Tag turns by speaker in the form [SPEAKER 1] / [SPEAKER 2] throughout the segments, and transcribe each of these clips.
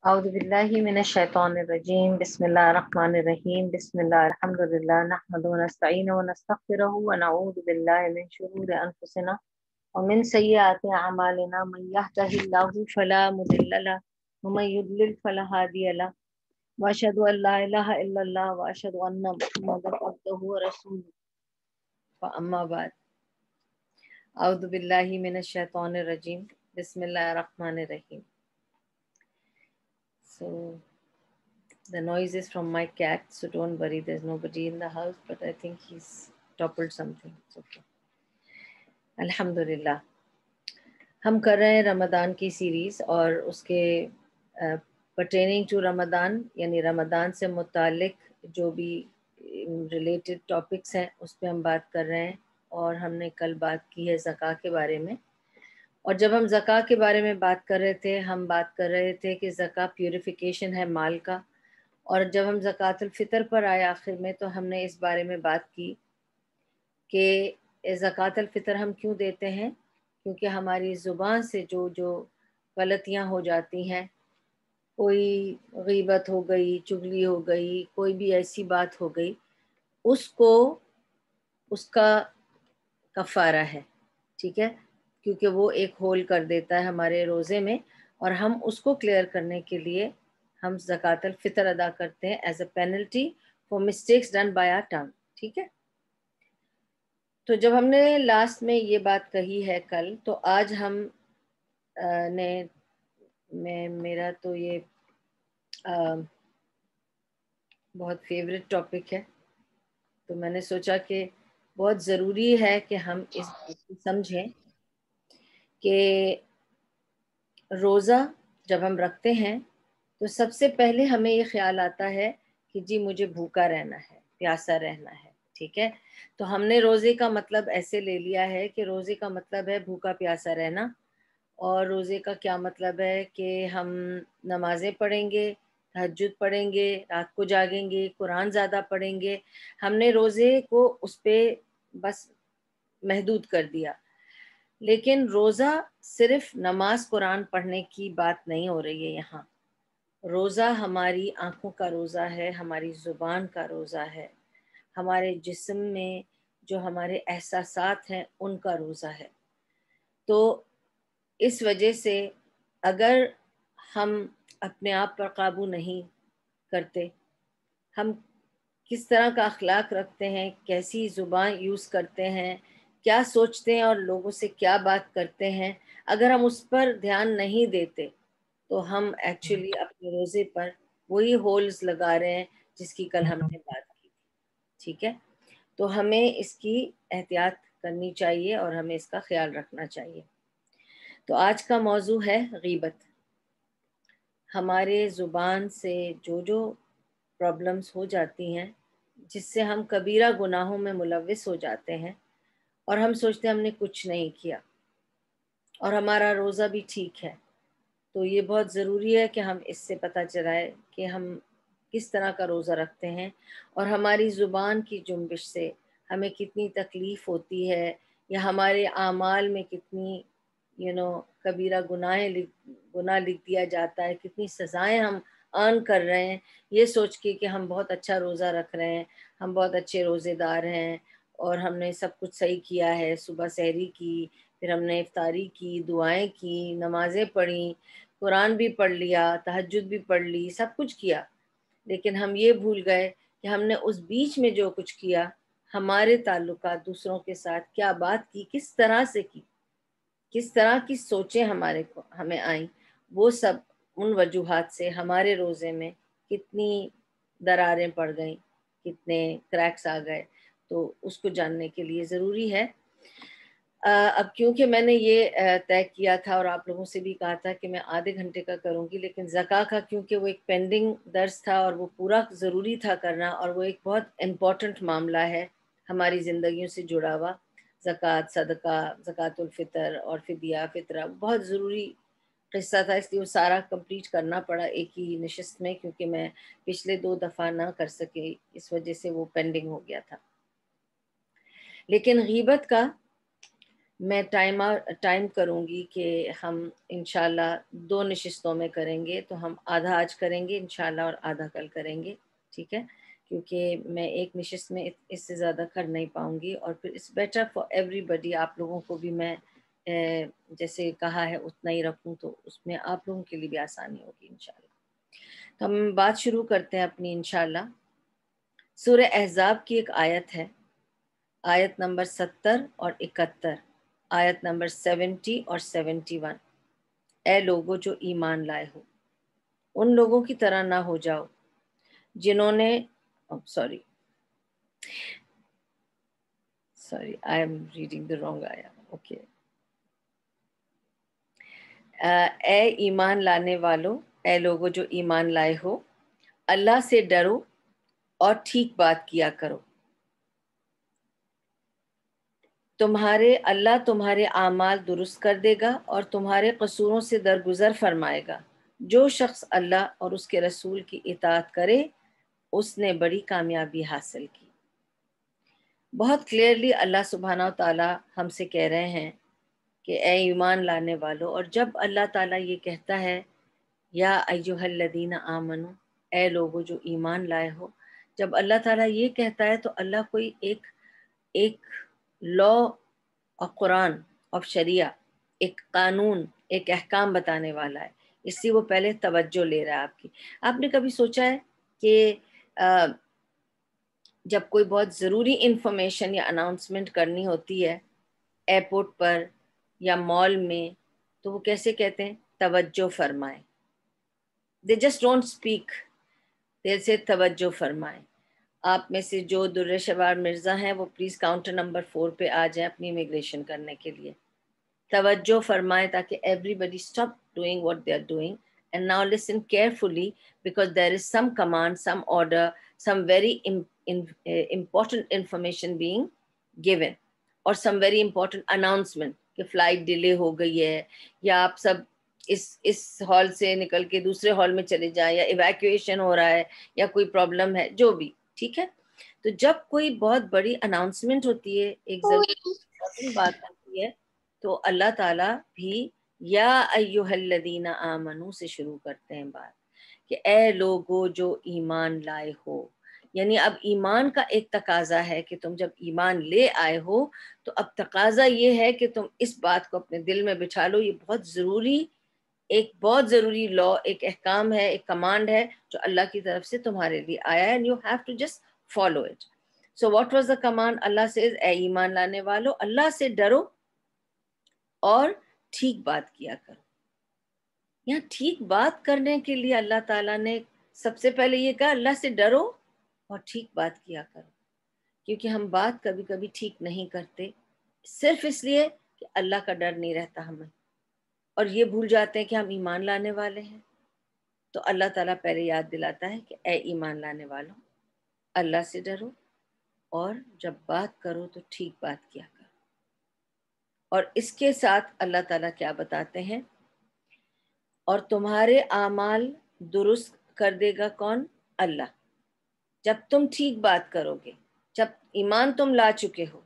[SPEAKER 1] اعوذ باللہ من الشیطان الرجیم بسم اللہ الرحمن الرحیم بسم اللہ الحمدللہ نحمده ونستعینه ونستغفره ونعوذ باللہ من شرور انفسنا ومن سیئات اعمالنا من يهده الله فلا مضل له ومن يضلل فلا هادي له واشهد ان لا الہ الا اللہ واشهد ان محمدا عبده ورسولہ فاما بعد اعوذ باللہ من الشیطان الرجیم بسم اللہ الرحمن الرحیم. So the noise is from my cat, so don't worry, there's nobody in the house, but I think he's toppled something. It's okay. الحمدللہ ہم کر رہے ہیں رمضان کی سیریز اور اس کے پرٹیننگ ٹو رمضان یعنی رمضان سے متعلق جو بھی ریلیٹڈ ٹاپکس ہیں اس پہ ہم بات کر رہے ہیں. اور ہم نے کل بات کی ہے زکوٰۃ کے بارے میں. اور جب ہم زکوٰۃ کے بارے میں بات کر رہے تھے ہم بات کر رہے تھے کہ زکوٰۃ پیوریفیکیشن ہے مال کا. اور جب ہم زکوٰۃ الفطر پر آئے آخر میں تو ہم نے اس بارے میں بات کی کہ زکوٰۃ الفطر ہم کیوں دیتے ہیں، کیونکہ ہماری زبان سے جو غلطیاں ہو جاتی ہیں، کوئی غیبت ہو گئی، چغلی ہو گئی، کوئی بھی ایسی بات ہو گئی، اس کا کفارہ ہے. ٹھیک ہے، کیونکہ وہ ایک ہول کر دیتا ہے ہمارے روزے میں، اور ہم اس کو کلیئر کرنے کے لیے ہم زکوٰۃ الفطر ادا کرتے ہیں as a penalty for mistakes done by our tongue. ٹھیک ہے، تو جب ہم نے لاسٹ میں یہ بات کہی ہے کل، تو آج ہم میرا تو یہ بہت فیوریٹ ٹاپک ہے، تو میں نے سوچا کہ بہت ضروری ہے کہ ہم اس بات کو سمجھیں کہ روزہ جب ہم رکھتے ہیں تو سب سے پہلے ہمیں یہ خیال آتا ہے کہ جی مجھے بھوکا رہنا ہے، پیاسا رہنا ہے. ٹھیک ہے، تو ہم نے روزے کا مطلب ایسے لے لیا ہے کہ روزے کا مطلب ہے بھوکا پیاسا رہنا. اور روزے کا کیا مطلب ہے کہ ہم نمازیں پڑھیں گے، تہجد پڑھیں گے، رات کو جاگیں گے، قرآن زیادہ پڑھیں گے. ہم نے روزے کو اس پہ بس محدود کر دیا. لیکن روزہ صرف نماز قرآن پڑھنے کی بات نہیں ہو رہی ہے یہاں. روزہ ہماری آنکھوں کا روزہ ہے، ہماری زبان کا روزہ ہے، ہمارے جسم میں جو ہمارے احساسات ہیں ان کا روزہ ہے. تو اس وجہ سے اگر ہم اپنے آپ پر قابو نہیں کرتے، ہم کس طرح کا اخلاق رکھتے ہیں، کیسی زبان یوز کرتے ہیں، کیا سوچتے ہیں اور لوگوں سے کیا بات کرتے ہیں، اگر ہم اس پر دھیان نہیں دیتے تو ہم ایکچولی اپنے روزے پر وہی ہولز لگا رہے ہیں جس کی کل ہم نے بات کی. ٹھیک ہے، تو ہمیں اس کی احتیاط کرنی چاہیے اور ہمیں اس کا خیال رکھنا چاہیے. تو آج کا موضوع ہے غیبت. ہمارے زبان سے جو پرابلمز ہو جاتی ہیں جس سے ہم کبیرہ گناہوں میں ملوث ہو جاتے ہیں اور ہم سوچتے ہیں ہم نے کچھ نہیں کیا اور ہمارا روزہ بھی ٹھیک ہے. تو یہ بہت ضروری ہے کہ ہم اس سے پتہ چلائے کہ ہم کس طرح کا روزہ رکھتے ہیں اور ہماری زبان کی جنبش سے ہمیں کتنی تکلیف ہوتی ہے یا ہمارے اعمال میں کتنی کبیرہ گناہ لکھ دیا جاتا ہے، کتنی سزائیں ہم ارن کر رہے ہیں یہ سوچ کے کہ ہم بہت اچھا روزہ رکھ رہے ہیں، ہم بہت اچھے روزے دار ہیں اور ہم نے سب کچھ صحیح کیا ہے. صبح سحری کی، پھر ہم نے افطاری کی، دعائیں کی، نمازیں پڑھیں، قرآن بھی پڑھ لیا، تہجد بھی پڑھ لی، سب کچھ کیا. لیکن ہم یہ بھول گئے کہ ہم نے اس بیچ میں جو کچھ کیا، ہمارے تعلقات دوسروں کے ساتھ کیا بات کی، کس طرح سے کی، کس طرح کی سوچیں ہمیں آئیں، وہ سب ان وجوہات سے ہمارے روزے میں کتنی دراریں پڑ گئیں، کتنے کریکس آ گئے. تو اس کو جاننے کے لیے ضروری ہے. اب کیونکہ میں نے یہ طے کیا تھا اور آپ لوگوں سے بھی کہا تھا کہ میں آدھے گھنٹے کا کروں گی، لیکن زکوٰۃ کا کیونکہ وہ ایک پینڈنگ درس تھا اور وہ پورا ضروری تھا کرنا، اور وہ ایک بہت امپورٹنٹ معاملہ ہے ہماری زندگیوں سے جڑا ہوا. زکوٰۃ، صدقہ، زکوٰۃ الفطر اور فدیہ فطرہ بہت ضروری قصہ تھا، اس لیے وہ سارا کمپلیٹ کرنا پڑا ایک ہی نشست میں، کیونکہ میں پچھلے 2 دفعہ نہ کر سکے، اس وجہ سے وہ پینڈنگ ہو گیا تھا. لیکن غیبت کا میں ٹائم کروں گی کہ ہم انشاءاللہ 2 نشستوں میں کریں گے، تو ہم آدھا آج کریں گے انشاءاللہ اور آدھا کل کریں گے، ٹھیک ہے؟ کیونکہ میں ایک نشست میں اس سے زیادہ کر نہیں پاؤں گی، اور پھر اٹس بیٹر فار ایوری بڈی، آپ لوگوں کو بھی میں جیسے کہا ہے اتنا ہی رکھوں، تو اس میں آپ لوگوں کے لیے بھی آسانی ہوگی انشاءاللہ۔ تو ہم بات شروع کرتے ہیں اپنی انشاءاللہ۔ سورہ احزاب کی ایک آیت ہے، آیت نمبر 70 اور 71، آیت نمبر 70 اور 71۔ اے لوگو جو ایمان لائے ہو، ان لوگوں کی طرح نہ ہو جاؤ جنہوں نے sorry I am reading the wrong آیا، اوکے۔ اے ایمان لانے والو، اے لوگو جو ایمان لائے ہو، اللہ سے ڈرو اور ٹھیک بات کیا کرو، اللہ تمہارے اعمال درست کر دے گا اور تمہارے قصوروں سے درگزر فرمائے گا۔ جو شخص اللہ اور اس کے رسول کی اطاعت کرے اس نے بڑی کامیابی حاصل کی۔ بہت کلیئرلی اللہ سبحانہ و تعالیٰ ہم سے کہہ رہے ہیں کہ اے ایمان لانے والو، اور جب اللہ تعالیٰ یہ کہتا ہے یا ایھا الذین آمنو، اے لوگو جو ایمان لائے ہو، جب اللہ تعالیٰ یہ کہتا ہے تو اللہ کوئی ایک لا اور قرآن اور شریعہ، ایک قانون، ایک احکام بتانے والا ہے، اس لیے وہ پہلے توجہ لے رہا ہے آپ کی۔ آپ نے کبھی سوچا ہے کہ جب کوئی بہت ضروری انفارمیشن یا اناؤنسمنٹ کرنی ہوتی ہے ایئرپورٹ پر یا مال میں، تو وہ کیسے کہتے ہیں؟ توجہ فرمائیں۔ دے جسٹ ڈونٹ اسپیک، دے سے توجہ فرمائیں۔ آپ میں سے جو در شوار مرزا ہیں وہ پلیز کاؤنٹر نمبر 4 پہ آ جائیں اپنی امیگریشن کرنے کے لیے۔ توجہ فرمائیں تاکہ everybody stop doing what they are doing and now listen carefully, because there is some command, some order, some very important information being given اور some very important announcement کہ فلائٹ ڈیلے ہو گئی ہے، یا آپ سب اس hall سے نکل کے دوسرے ہال میں چلے جائیں، یا ایویکویشن ہو رہا ہے، یا کوئی پرابلم ہے، جو بھی، ٹھیک ہے؟ تو جب کوئی بہت بڑی اناؤنسمنٹ ہوتی ہے، ایک ضروری بات ہوتی ہے، تو اللہ تعالیٰ بھی یا ایھا الذین آمنو سے شروع کرتے ہیں بات کہ اے لوگو جو ایمان لائے ہو۔ یعنی اب ایمان کا ایک تقاضا ہے کہ تم جب ایمان لے آئے ہو تو اب تقاضا یہ ہے کہ تم اس بات کو اپنے دل میں بٹھا لو، یہ بہت ضروری لا، ایک احکام ہے، ایک کمانڈ ہے جو اللہ کی طرف سے تمہارے لیے آیا ہے، and you have to just follow it. So what was the command? Allah says اے ایمان لانے والو، اللہ سے ڈرو اور ٹھیک بات کیا کرو۔ یہاں ٹھیک بات کرنے کے لیے اللہ تعالیٰ نے سب سے پہلے یہ کہا اللہ سے ڈرو اور ٹھیک بات کیا کرو، کیونکہ ہم بات کبھی کبھی ٹھیک نہیں کرتے صرف اس لیے کہ اللہ کا ڈر نہیں رہتا ہمیں، اور یہ بھول جاتے ہیں کہ ہم ایمان لانے والے ہیں۔ تو اللہ تعالیٰ پہلے یاد دلاتا ہے کہ اے ایمان لانے والوں، اللہ سے ڈرو اور جب بات کرو تو ٹھیک بات کیا کرو۔ اور اس کے ساتھ اللہ تعالیٰ کیا بتاتے ہیں؟ اور تمہارے اعمال درست کر دے گا کون؟ اللہ۔ جب تم ٹھیک بات کرو گے، جب ایمان تم لا چکے ہو،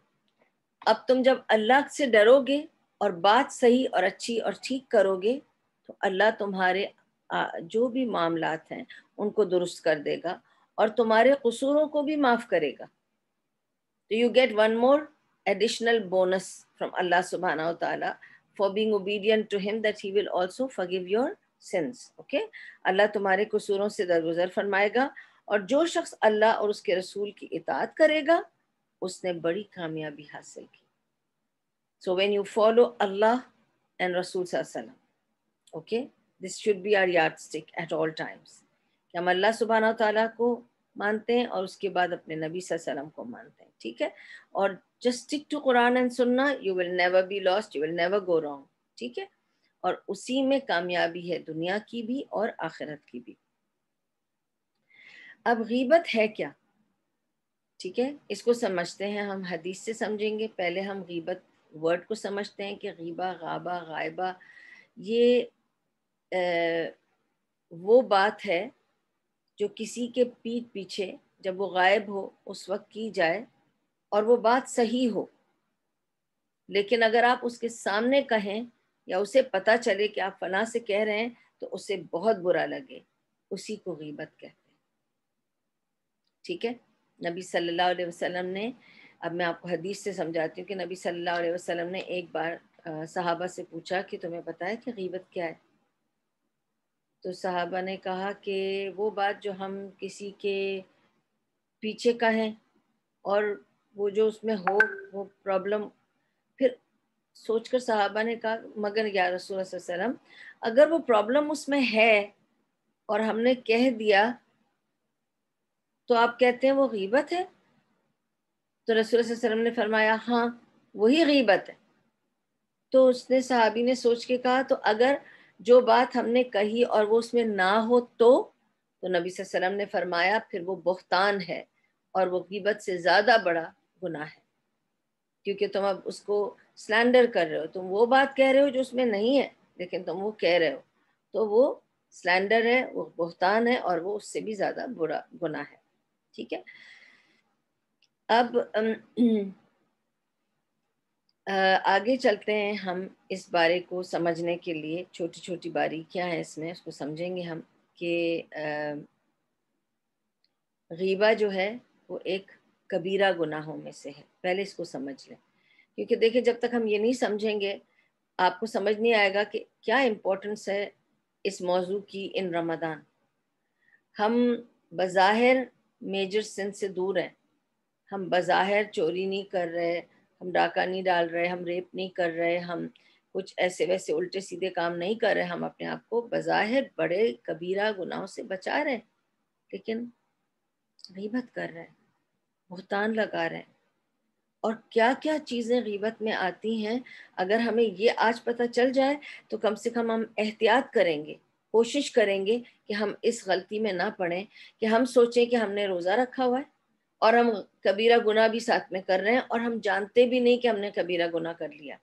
[SPEAKER 1] اب تم جب اللہ سے ڈرو گے اور بات صحیح اور اچھی اور ٹھیک کرو گے تو اللہ تمہارے جو بھی معاملات ہیں ان کو درست کر دے گا اور تمہارے قصوروں کو بھی معاف کرے گا۔ تو you get one more additional bonus from Allah subhanahu wa ta'ala for being obedient to him, that he will also forgive your sins. Okay? اللہ تمہارے قصوروں سے درگزر فرمائے گا، اور جو شخص اللہ اور اس کے رسول کی اطاعت کرے گا اس نے بڑی کامیابی حاصل کی۔ So when you follow Allah and Rasul sallallahu alaihi wasallam, okay, this should be our yardstick at all times کہ ہم اللہ سبحانہ وتعالیٰ کو مانتے ہیں اور اس کے بعد اپنے نبی صلی اللہ علیہ وسلم کو مانتے ہیں، ٹھیک ہے؟ اور just stick to Quran and Sunnah, you will never be lost, you will never go wrong، ٹھیک ہے؟ اور اسی میں کامیابی ہے دنیا کی بھی اور آخرت کی بھی۔ اب غیبت ہے کیا؟ ٹھیک ہے، اس کو سمجھتے ہیں، ہم حدیث سے سمجھیں گے۔ پہلے ہم غیبت ورڈ کو سمجھتے ہیں کہ غیبہ، غابہ، غائبہ، یہ وہ بات ہے جو کسی کے پیٹھ پیچھے جب وہ غائب ہو اس وقت کی جائے اور وہ بات صحیح ہو، لیکن اگر آپ اس کے سامنے کہیں یا اسے پتہ چلے کہ آپ فلاں سے کہہ رہے ہیں تو اسے بہت برا لگے، اسی کو غیبت کہتے ہیں. ٹھیک ہے. نبی صلی اللہ علیہ وسلم نے، اب میں آپ کو حدیث سے سمجھاتی ہوں کہ نبی صلی اللہ علیہ وسلم نے ایک بار صحابہ سے پوچھا کہ تمہیں پتہ ہے کہ غیبت کیا ہے؟ تو صحابہ نے کہا کہ وہ بات جو ہم کسی کے پیچھے کہیں اور وہ جو اس میں ہو وہ پرابلم. پھر سوچ کر صحابہ نے کہا مگر یا رسول اللہ صلی اللہ علیہ وسلم، اگر وہ پرابلم اس میں ہے اور ہم نے کہہ دیا تو آپ کہتے ہیں وہ غیبت ہے؟ تو رسول اللہ صلی اللہ علیہ وسلم نے فرمایا ہاں وہی غیبت ہے. تو اس نے، صحابی نے سوچ کے کہا تو اگر جو بات ہم نے کہی اور وہ اس میں نہ ہو تو نبی صلی اللہ علیہ وسلم نے فرمایا پھر وہ بہتان ہے اور وہ غیبت سے زیادہ بڑا گناہ ہے، کیونکہ تم اب اس کو سلینڈر کر رہے ہو، تم وہ بات کہہ رہے ہو جو اس میں نہیں ہے لیکن تم وہ کہہ رہے ہو، تو وہ سلینڈر ہے، وہ بہتان ہے اور وہ اس سے بھی زیادہ برا گناہ ہے. ٹھیک ہے. اب آگے چلتے ہیں ہم اس بارے کو سمجھنے کے لیے. چھوٹی چھوٹی باریکیاں ہیں اس میں، اس کو سمجھیں گے ہم کہ غیبہ جو ہے وہ ایک کبیرہ گناہوں میں سے ہے. پہلے اس کو سمجھ لیں، کیونکہ دیکھیں جب تک ہم یہ نہیں سمجھیں گے آپ کو سمجھ نہیں آئے گا کہ کیا امپورٹنس ہے اس موضوع کی ان رمضان. ہم بظاہر میجر سن سے دور ہیں، ہم بظاہر چوری نہیں کر رہے، ہم ڈاکہ نہیں ڈال رہے، ہم ریپ نہیں کر رہے، ہم کچھ ایسے ویسے الٹے سیدھے کام نہیں کر رہے، ہم اپنے آپ کو بظاہر بڑے کبیرہ گناہوں سے بچا رہے ہیں، لیکن غیبت کر رہے ہیں، بہتان لگا رہے ہیں. اور کیا کیا چیزیں غیبت میں آتی ہیں، اگر ہمیں یہ آج پتہ چل جائے تو کم سے کم ہم احتیاط کریں گے، کوشش کریں گے کہ ہم اس غلطی میں نہ پڑیں کہ ہم سوچیں کہ ہم نے روزہ رکھا ہوا ہے اور ہم کبیرہ گناہ بھی ساتھ میں کر رہے ہیں اور ہم جانتے بھی نہیں کہ ہم نے کبیرہ گناہ کر لیا،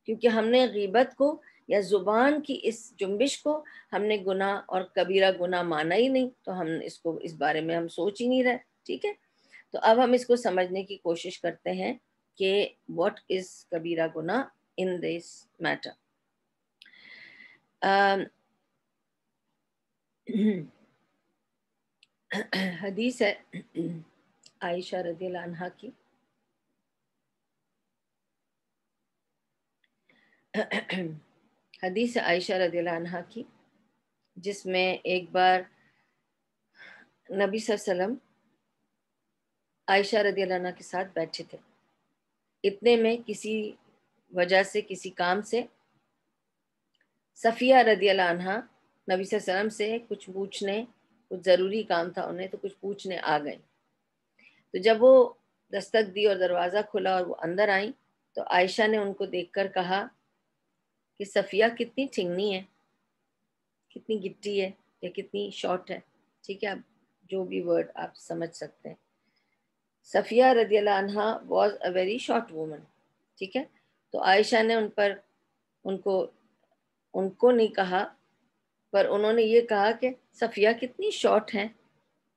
[SPEAKER 1] کیونکہ ہم نے غیبت کو یا زبان کی اس جنبش کو ہم نے گناہ اور کبیرہ گناہ مانا ہی نہیں، تو ہم اس کو، اس بارے میں ہم سوچ ہی نہیں رہے. ٹھیک ہے. تو اب ہم اس کو سمجھنے کی کوشش کرتے ہیں کہ واٹ از کبیرہ گناہ ان دس میٹر. حدیث ہے عائشہ رضی اللہ عنہا کی، حدیث عائشہ رضی اللہ عنہا کی، جس میں ایک بار نبی صلی اللہ علیہ وسلم عائشہ رضی اللہ عنہ کے ساتھ بیٹھے تھے. اتنے میں کسی وجہ سے، کسی کام سے صفیہ رضی اللہ عنہ نبی صلی اللہ علیہ وسلم سے کچھ پوچھنے، کچھ ضروری کام تھا انہیں تو کچھ پوچھنے آ گئیں. تو جب وہ دستک دی اور دروازہ کھلا اور وہ اندر آئیں تو عائشہ نے ان کو دیکھ کر کہا کہ صفیہ کتنی ٹھنگنی ہے، کتنی گٹی ہے یا کتنی شارٹ ہے. ٹھیک ہے، اب جو بھی ورڈ آپ سمجھ سکتے ہیں. صفیہ رضی اللہ عنہ was a very short woman. ٹھیک ہے. تو عائشہ نے ان کو نہیں کہا، پر انہوں نے یہ کہا کہ صفیہ کتنی شارٹ ہے،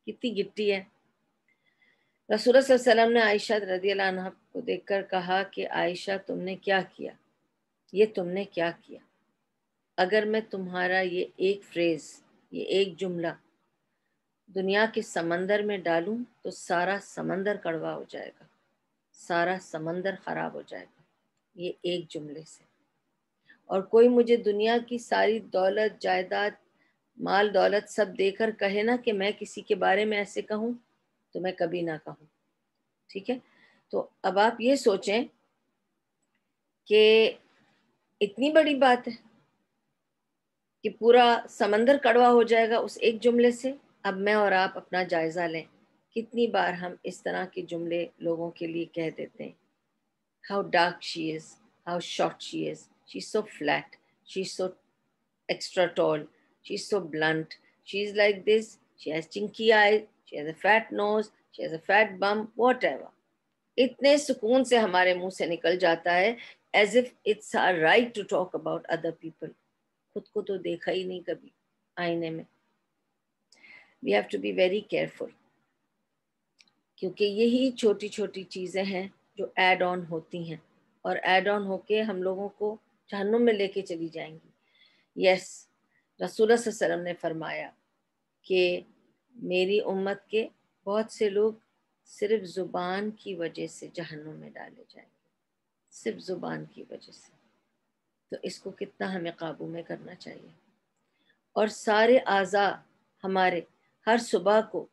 [SPEAKER 1] کتنی گٹی ہے. رسول اللہ صلی اللہ علیہ وسلم نے عائشہ رضی اللہ عنہ کو دیکھ کر کہا کہ عائشہ تم نے کیا کیا، یہ تم نے کیا کیا. اگر میں تمہارا یہ ایک فریز، یہ ایک جملہ دنیا کے سمندر میں ڈالوں تو سارا سمندر کڑوا ہو جائے گا، سارا سمندر خراب ہو جائے گا یہ ایک جملے سے. اور کوئی مجھے دنیا کی ساری دولت، جائیداد، مال دولت سب دے کر کہے نا کہ میں کسی کے بارے میں ایسے کہوں تو میں کبھی نہ کہوں. ٹھیک ہے. تو اب آپ یہ سوچیں کہ اتنی بڑی بات ہے کہ پورا سمندر کڑوا ہو جائے گا اس ایک جملے سے. اب میں اور آپ اپنا جائزہ لیں، کتنی بار ہم اس طرح کے جملے لوگوں کے لیے کہہ دیتے ہیں. How dark she is, how short she is, she's so flat, she's so extra tall, she's so blunt, she's like this, she has chinky eyes, she has a fat nose, she has a fat bum, whatever. اتنے سکون سے ہمارے منہ سے نکل جاتا ہے as if it's our right to talk about other people. خود کو تو دیکھا ہی نہیں کبھی آئینے میں. We have to be very careful, کیونکہ یہی چھوٹی چھوٹی چیزیں ہیں جو ایڈ آن ہوتی ہیں. اور ایڈ آن ہو کے ہم لوگوں کو جہنم میں لے کے چلی جائیں گی۔ یس، رسول اللہ صلی اللہ علیہ وسلم نے فرمایا کہ میری امت کے بہت سے لوگ صرف زبان کی وجہ سے جہنم میں ڈالے جائیں گے، صرف زبان کی وجہ سے۔ تو اس کو کتنا ہمیں قابو میں کرنا چاہیے، اور سارے اعضاء ہمارے ہر صبح کو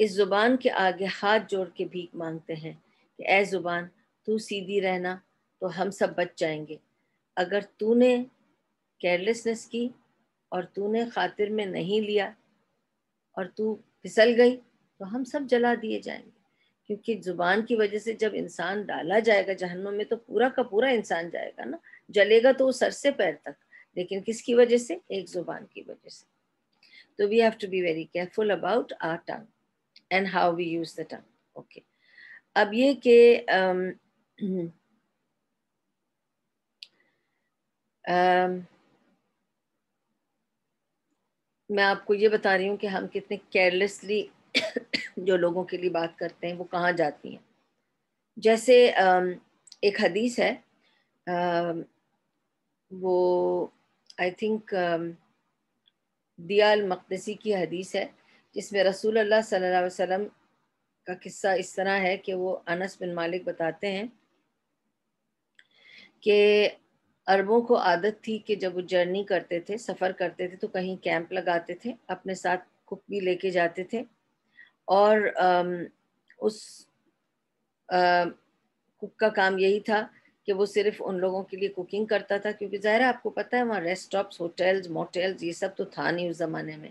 [SPEAKER 1] اس زبان کے آگے ہاتھ جوڑ کے بھیک مانگتے ہیں کہ اے زبان تو سیدھی رہنا تو ہم سب بچ جائیں گے، اگر تو نے کیئرلیسنس کی اور تو نے خاطر میں نہیں لیا اور تو پھسل گئی تو ہم سب جلا دیے جائیں گے۔ کیونکہ زبان کی وجہ سے جب انسان ڈالا جائے گا جہنم میں تو پورا کا پورا انسان جائے گا نا، جلے گا تو وہ سر سے پیر تک، لیکن کس کی وجہ سے؟ ایک زبان کی وجہ سے۔ تو we have to be very careful about our tongue and how we use the tongue. Okay. اب یہ کہ میں آپ کو یہ بتا رہی ہوں کہ ہم کتنے کیئرلیسلی جو لوگوں کے لیے بات کرتے ہیں وہ کہاں جاتی ہیں۔ جیسے ایک حدیث ہے، وہ آئی تھنک دیا المقدسی کی حدیث ہے، جس میں رسول اللہ صلی اللہ علیہ وسلم کا قصہ اس طرح ہے کہ وہ انس بن مالک بتاتے ہیں کہ عربوں کو عادت تھی کہ جب وہ جرنی کرتے تھے، سفر کرتے تھے، تو کہیں کیمپ لگاتے تھے، اپنے ساتھ کوک بھی لے کے جاتے تھے، اور اس کوک کا کام یہی تھا کہ وہ صرف ان لوگوں کے لیے کوکنگ کرتا تھا، کیونکہ ظاہر ہے آپ کو پتہ ہے وہاں ریسٹ اسٹاپس، ہوٹلز، موٹیلز یہ سب تو تھا نہیں اس زمانے میں۔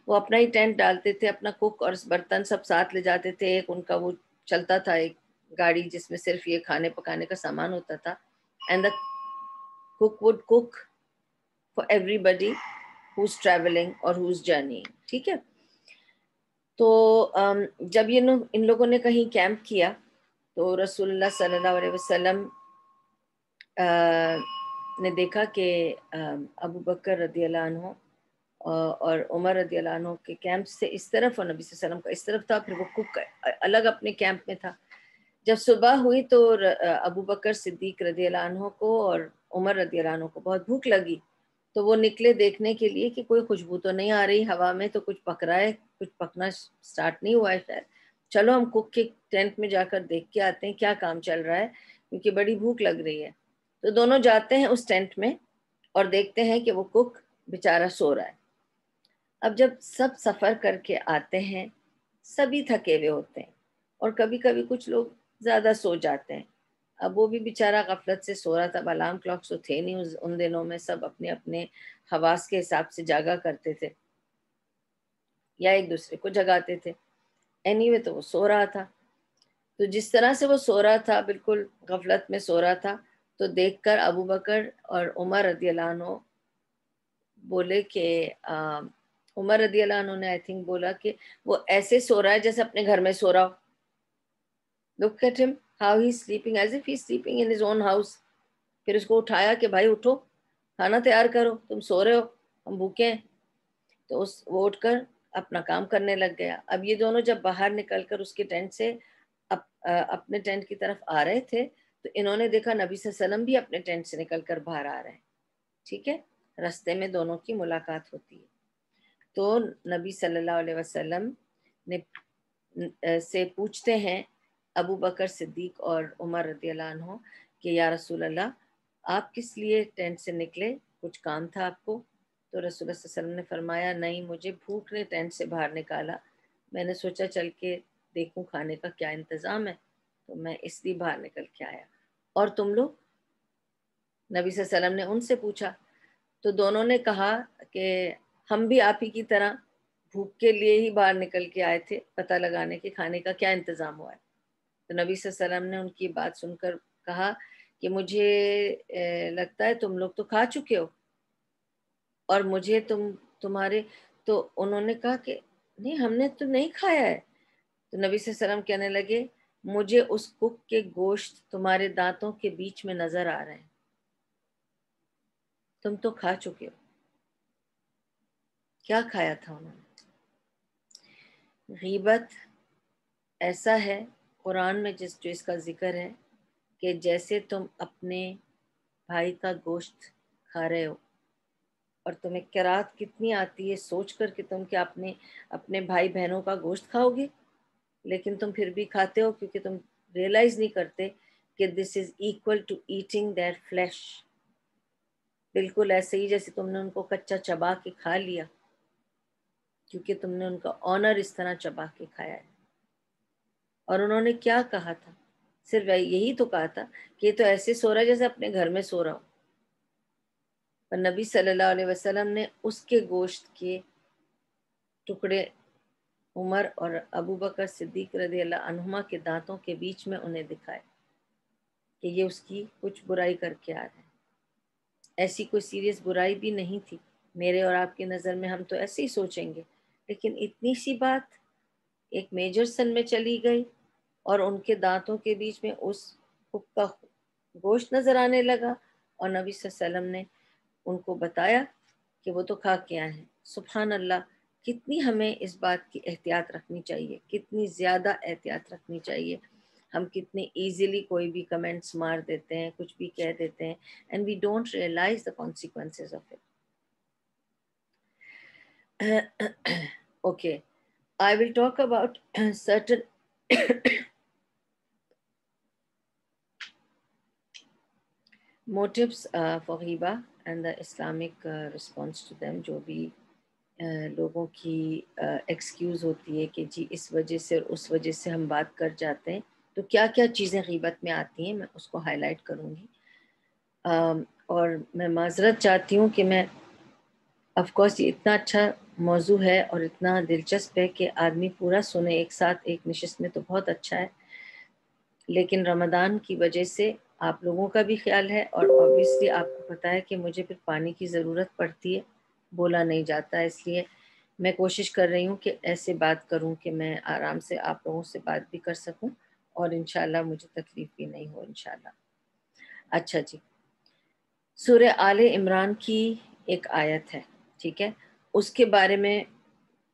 [SPEAKER 1] وہ اپنا ہی ٹینٹ ڈالتے تھے، اپنا کوک اور برتن سب ساتھ لے جاتے تھے، ایک ان کا وہ چلتا تھا ایک گاڑی جس میں صرف یہ کھانے پکانے کا سامان ہوتا تھا، and the cook would cook for everybody who's traveling or who's journeying. ٹھیک ہے، تو جب ان لوگوں نے کہیں کیمپ کیا تو رسول اللہ صلی اللہ علیہ وسلم نے دیکھا کہ ابو بکر رضی اللہ عنہ اور عمر رضی اللہ عنہ کے کیمپ سے اس طرف اور نبی صلی اللہ علیہ وسلم کا اس طرف تھا، پھر وہ کوک الگ اپنے کیمپ میں تھا۔ جب صبح ہوئی تو ابو بکر صدیق رضی اللہ عنہ کو اور عمر رضی اللہ عنہ کو بہت بھوک لگی، تو وہ نکلے دیکھنے کے لیے کہ کوئی خوشبو تو نہیں آ رہی ہوا میں، تو کچھ پک رہا ہے، کچھ پکنا سٹارٹ نہیں ہوا ہے شاید، چلو ہم کوک کے ٹینٹ میں جا کر دیکھ کے آتے ہیں کیا کام چل رہا ہے، کیونکہ بڑی بھوک لگ رہی ہے۔ تو دونوں جاتے ہیں اس ٹینٹ میں اور دیکھتے ہیں کہ وہ کوک بیچارہ سو رہا ہے۔ اب جب سب سفر کر کے آتے ہیں سبھی تھکے ہوئے ہوتے ہیں، اور کبھی کبھی کچھ لوگ زیادہ سو جاتے ہیں۔ اب وہ بھی بیچارہ غفلت سے سو رہا تھا، الارم کلاک تو تھے نہیں ان دنوں میں، سب اپنے اپنے حواس کے حساب سے جاگا کرتے تھے یا ایک دوسرے کو جگاتے تھے۔ اینی وے تو وہ سو رہا تھا، تو جس طرح سے وہ سو رہا تھا بالکل غفلت میں سو رہا تھا، تو دیکھ کر ابو بکر اور عمر رضی اللہ عنہ بولے کہ عمر رضی اللہ عنہ نے آئی تھنک بولا کہ وہ ایسے سو رہا ہے جیسے اپنے گھر میں سو رہا ہو۔ Look at him, how he's sleeping as if he's sleeping in his own house. پھر اس کو اٹھایا کہ بھائی اٹھو، کھانا تیار کرو، تم سو رہے ہو، ہم بھوکے ہیں۔ تو وہ اٹھ کر اپنا کام کرنے لگ گیا۔ اب یہ دونوں جب باہر نکل کر اس کے ٹینٹ سے اپنے ٹینٹ کی طرف آ رہے تھے تو انہوں نے دیکھا نبی صلی اللہ علیہ وسلم بھی اپنے ٹینٹ سے نکل کر باہر آ رہے ہیں۔ ٹھیک ہے، رستے میں دونوں کی ملاقات ہوتی ہے، تو نبی صلی اللہ علیہ وسلم نے سے پوچھتے ہیں ابو بکر صدیق اور عمر رضی اللہ عنہ کہ یا رسول اللہ آپ کس لیے ٹینٹ سے نکلے، کچھ کام تھا آپ کو؟ تو رسول اللہ صلی اللہ علیہ وسلم نے فرمایا نہیں، مجھے بھوک نے ٹینٹ سے باہر نکالا، میں نے سوچا چل کے دیکھوں کھانے کا کیا انتظام ہے، تو میں اس لیے باہر نکل کے آیا۔ اور تم لوگ؟ نبی صلی اللہ علیہ وسلم نے ان سے پوچھا، تو دونوں نے کہا کہ ہم بھی آپ ہی کی طرح بھوک کے لیے ہی باہر نکل کے آئے تھے، پتہ لگانے کے کھانے کا کیا انتظام ہوا ہے۔ تو نبی صلی اللہ علیہ وسلم نے ان کی بات سن کر کہا کہ مجھے لگتا ہے تم لوگ تو کھا چکے ہو، اور مجھے تمہارے، تو انہوں نے کہا کہ نہیں ہم نے تو نہیں کھایا ہے۔ تو نبی صلی اللہ علیہ وسلم کہنے لگے مجھے اس کوک کے گوشت تمہارے دانتوں کے بیچ میں نظر آ رہے ہیں، تم تو کھا چکے ہو۔ کیا کھایا تھا انہوں نے؟ غیبت ایسا ہے قرآن میں جو اس کا ذکر ہے کہ جیسے تم اپنے بھائی کا گوشت کھا رہے ہو، اور تمہیں قرات کتنی آتی ہے سوچ کر کہ تم کیا اپنے بھائی بہنوں کا گوشت کھاؤ گے، لیکن تم پھر بھی کھاتے ہو کیونکہ تم ریئلائز نہیں کرتے کہ this is equal to eating their flesh. بالکل ایسے ہی جیسے تم نے ان کو کچا چبا کے کھا لیا، کیونکہ تم نے ان کا آنر اس طرح چبا کے کھایا ہے. اور انہوں نے کیا کہا تھا؟ صرف یہی تو کہا تھا کہ یہ تو ایسے سو رہا ہے جیسے اپنے گھر میں سو رہا ہو. پر نبی صلی اللہ علیہ وسلم نے اس کے گوشت کے ٹکڑے عمر اور ابو بکر صدیق رضی اللہ عنہما کے دانتوں کے بیچ میں انہیں دکھائے کہ یہ اس کی کچھ برائی کر کے آ رہے ہیں. ایسی کوئی سیریس برائی بھی نہیں تھی میرے اور آپ کی نظر میں، ہم تو ایسے ہی سوچیں گے، لیکن اتنی سی بات ایک میجر سن میں چلی گئی اور ان کے دانتوں کے بیچ میں اس کا گوشت نظر آنے لگا، اور نبی صلی اللہ علیہ وسلم نے ان کو بتایا کہ وہ تو کھا کے آئے ہیں. سبحان اللہ، کتنی ہمیں اس بات کی احتیاط رکھنی چاہیے، کتنی زیادہ احتیاط رکھنی چاہیے. ہم کتنے ایزیلی کوئی بھی کمنٹس مار دیتے ہیں، کچھ بھی کہہ دیتے ہیں، and we don't realize the consequences of it. Okay, I will talk about certain motives for ghiba and the Islamic response to them. جو بھی لوگوں کی ایکسکیوز ہوتی ہے کہ جی اس وجہ سے اور اس وجہ سے ہم بات کر جاتے ہیں، تو کیا کیا چیزیں غیبت میں آتی ہیں میں اس کو ہائی لائٹ کروں گی. اور میں معذرت چاہتی ہوں کہ میں آف کورس یہ اتنا اچھا موضوع ہے اور اتنا دلچسپ ہے کہ آدمی پورا سنے ایک ساتھ ایک نشست میں تو بہت اچھا ہے، لیکن رمضان کی وجہ سے آپ لوگوں کا بھی خیال ہے، اور obviously آپ کو پتہ ہے کہ مجھے پھر پانی کی ضرورت پڑتی ہے، بولا نہیں جاتا، اس لیے میں کوشش کر رہی ہوں کہ ایسے بات کروں کہ میں آرام سے آپ لوگوں سے بات بھی کر سکوں اور انشاءاللہ مجھے تکلیف بھی نہیں ہو انشاءاللہ. اچھا جی، سورہ آل عمران کی ایک آیت ہے، ٹھیک ہے، اس کے بارے میں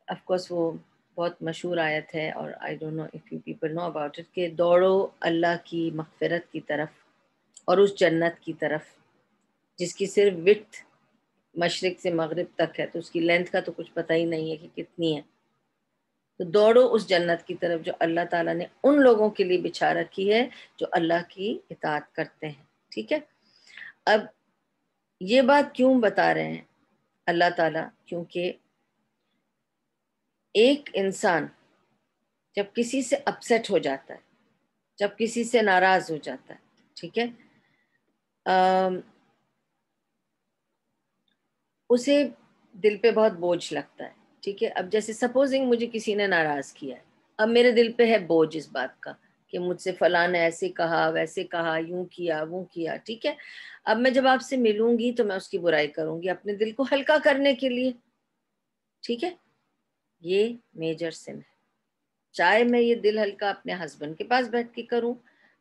[SPEAKER 1] آف کورس وہ بہت مشہور آیت ہے، اور I don't know if you people know about it, کہ دوڑو اللہ کی مغفرت کی طرف اور اس جنت کی طرف جس کی صرف وڈتھ مشرق سے مغرب تک ہے، تو اس کی لینتھ کا تو کچھ پتہ ہی نہیں ہے کہ کتنی ہے. تو دوڑو اس جنت کی طرف جو اللہ تعالیٰ نے ان لوگوں کے لیے بچھا رکھی ہے جو اللہ کی اطاعت کرتے ہیں. ٹھیک ہے، اب یہ بات کیوں بتا رہے ہیں اللہ تعالیٰ؟ کیونکہ ایک انسان جب کسی سے اپسیٹ ہو جاتا ہے، جب کسی سے ناراض ہو جاتا ہے، ٹھیک ہے، اسے دل پہ بہت بوجھ لگتا ہے. ٹھیک ہے، اب جیسے سپوزنگ مجھے کسی نے ناراض کیا ہے، اب میرے دل پہ ہے بوجھ اس بات کا کہ مجھ سے فلاں نے ایسے کہا ویسے کہا، یوں کیا وہ کیا. ٹھیک ہے، اب میں جب آپ سے ملوں گی تو میں اس کی برائی کروں گی اپنے دل کو ہلکا کرنے کے لیے. ٹھیک ہے، یہ میجر سن ہے. چاہے میں یہ دل ہلکا اپنے ہسبینڈ کے پاس بیٹھ کے کروں،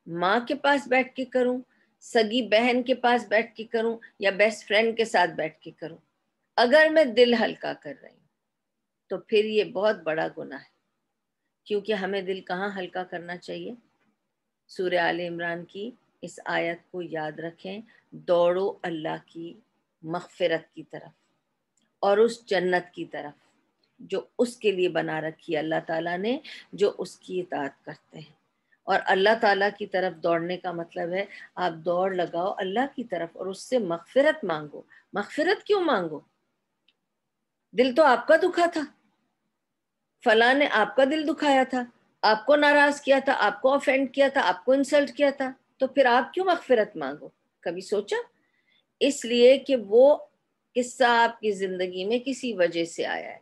[SPEAKER 1] ماں کے پاس بیٹھ کے کروں، سگی بہن کے پاس بیٹھ کے کروں، یا بیسٹ فرینڈ کے ساتھ بیٹھ کے کروں، اگر میں دل ہلکا کر رہی ہوں تو پھر یہ بہت بڑا گناہ ہے. کیونکہ ہمیں دل کہاں ہلکا کرنا چاہیے؟ سورہ آل عمران کی اس آیت کو یاد رکھیں، دوڑو اللہ کی مغفرت کی طرف اور اس جنت کی طرف جو اس کے لیے بنا رکھی ہے اللہ تعالیٰ نے، جو اس کی اطاعت کرتے ہیں. اور اللہ تعالیٰ کی طرف دوڑنے کا مطلب ہے آپ دوڑ لگاؤ اللہ کی طرف اور اس سے مغفرت مانگو. مغفرت کیوں مانگو؟ دل تو آپ کا دکھا تھا، فلاں نے آپ کا دل دکھایا تھا، آپ کو ناراض کیا تھا، آپ کو آفینڈ کیا تھا، آپ کو انسلٹ کیا تھا، تو پھر آپ کیوں مغفرت مانگو؟ کبھی سوچا؟ اس لیے کہ وہ قصہ آپ کی زندگی میں کسی وجہ سے آیا ہے،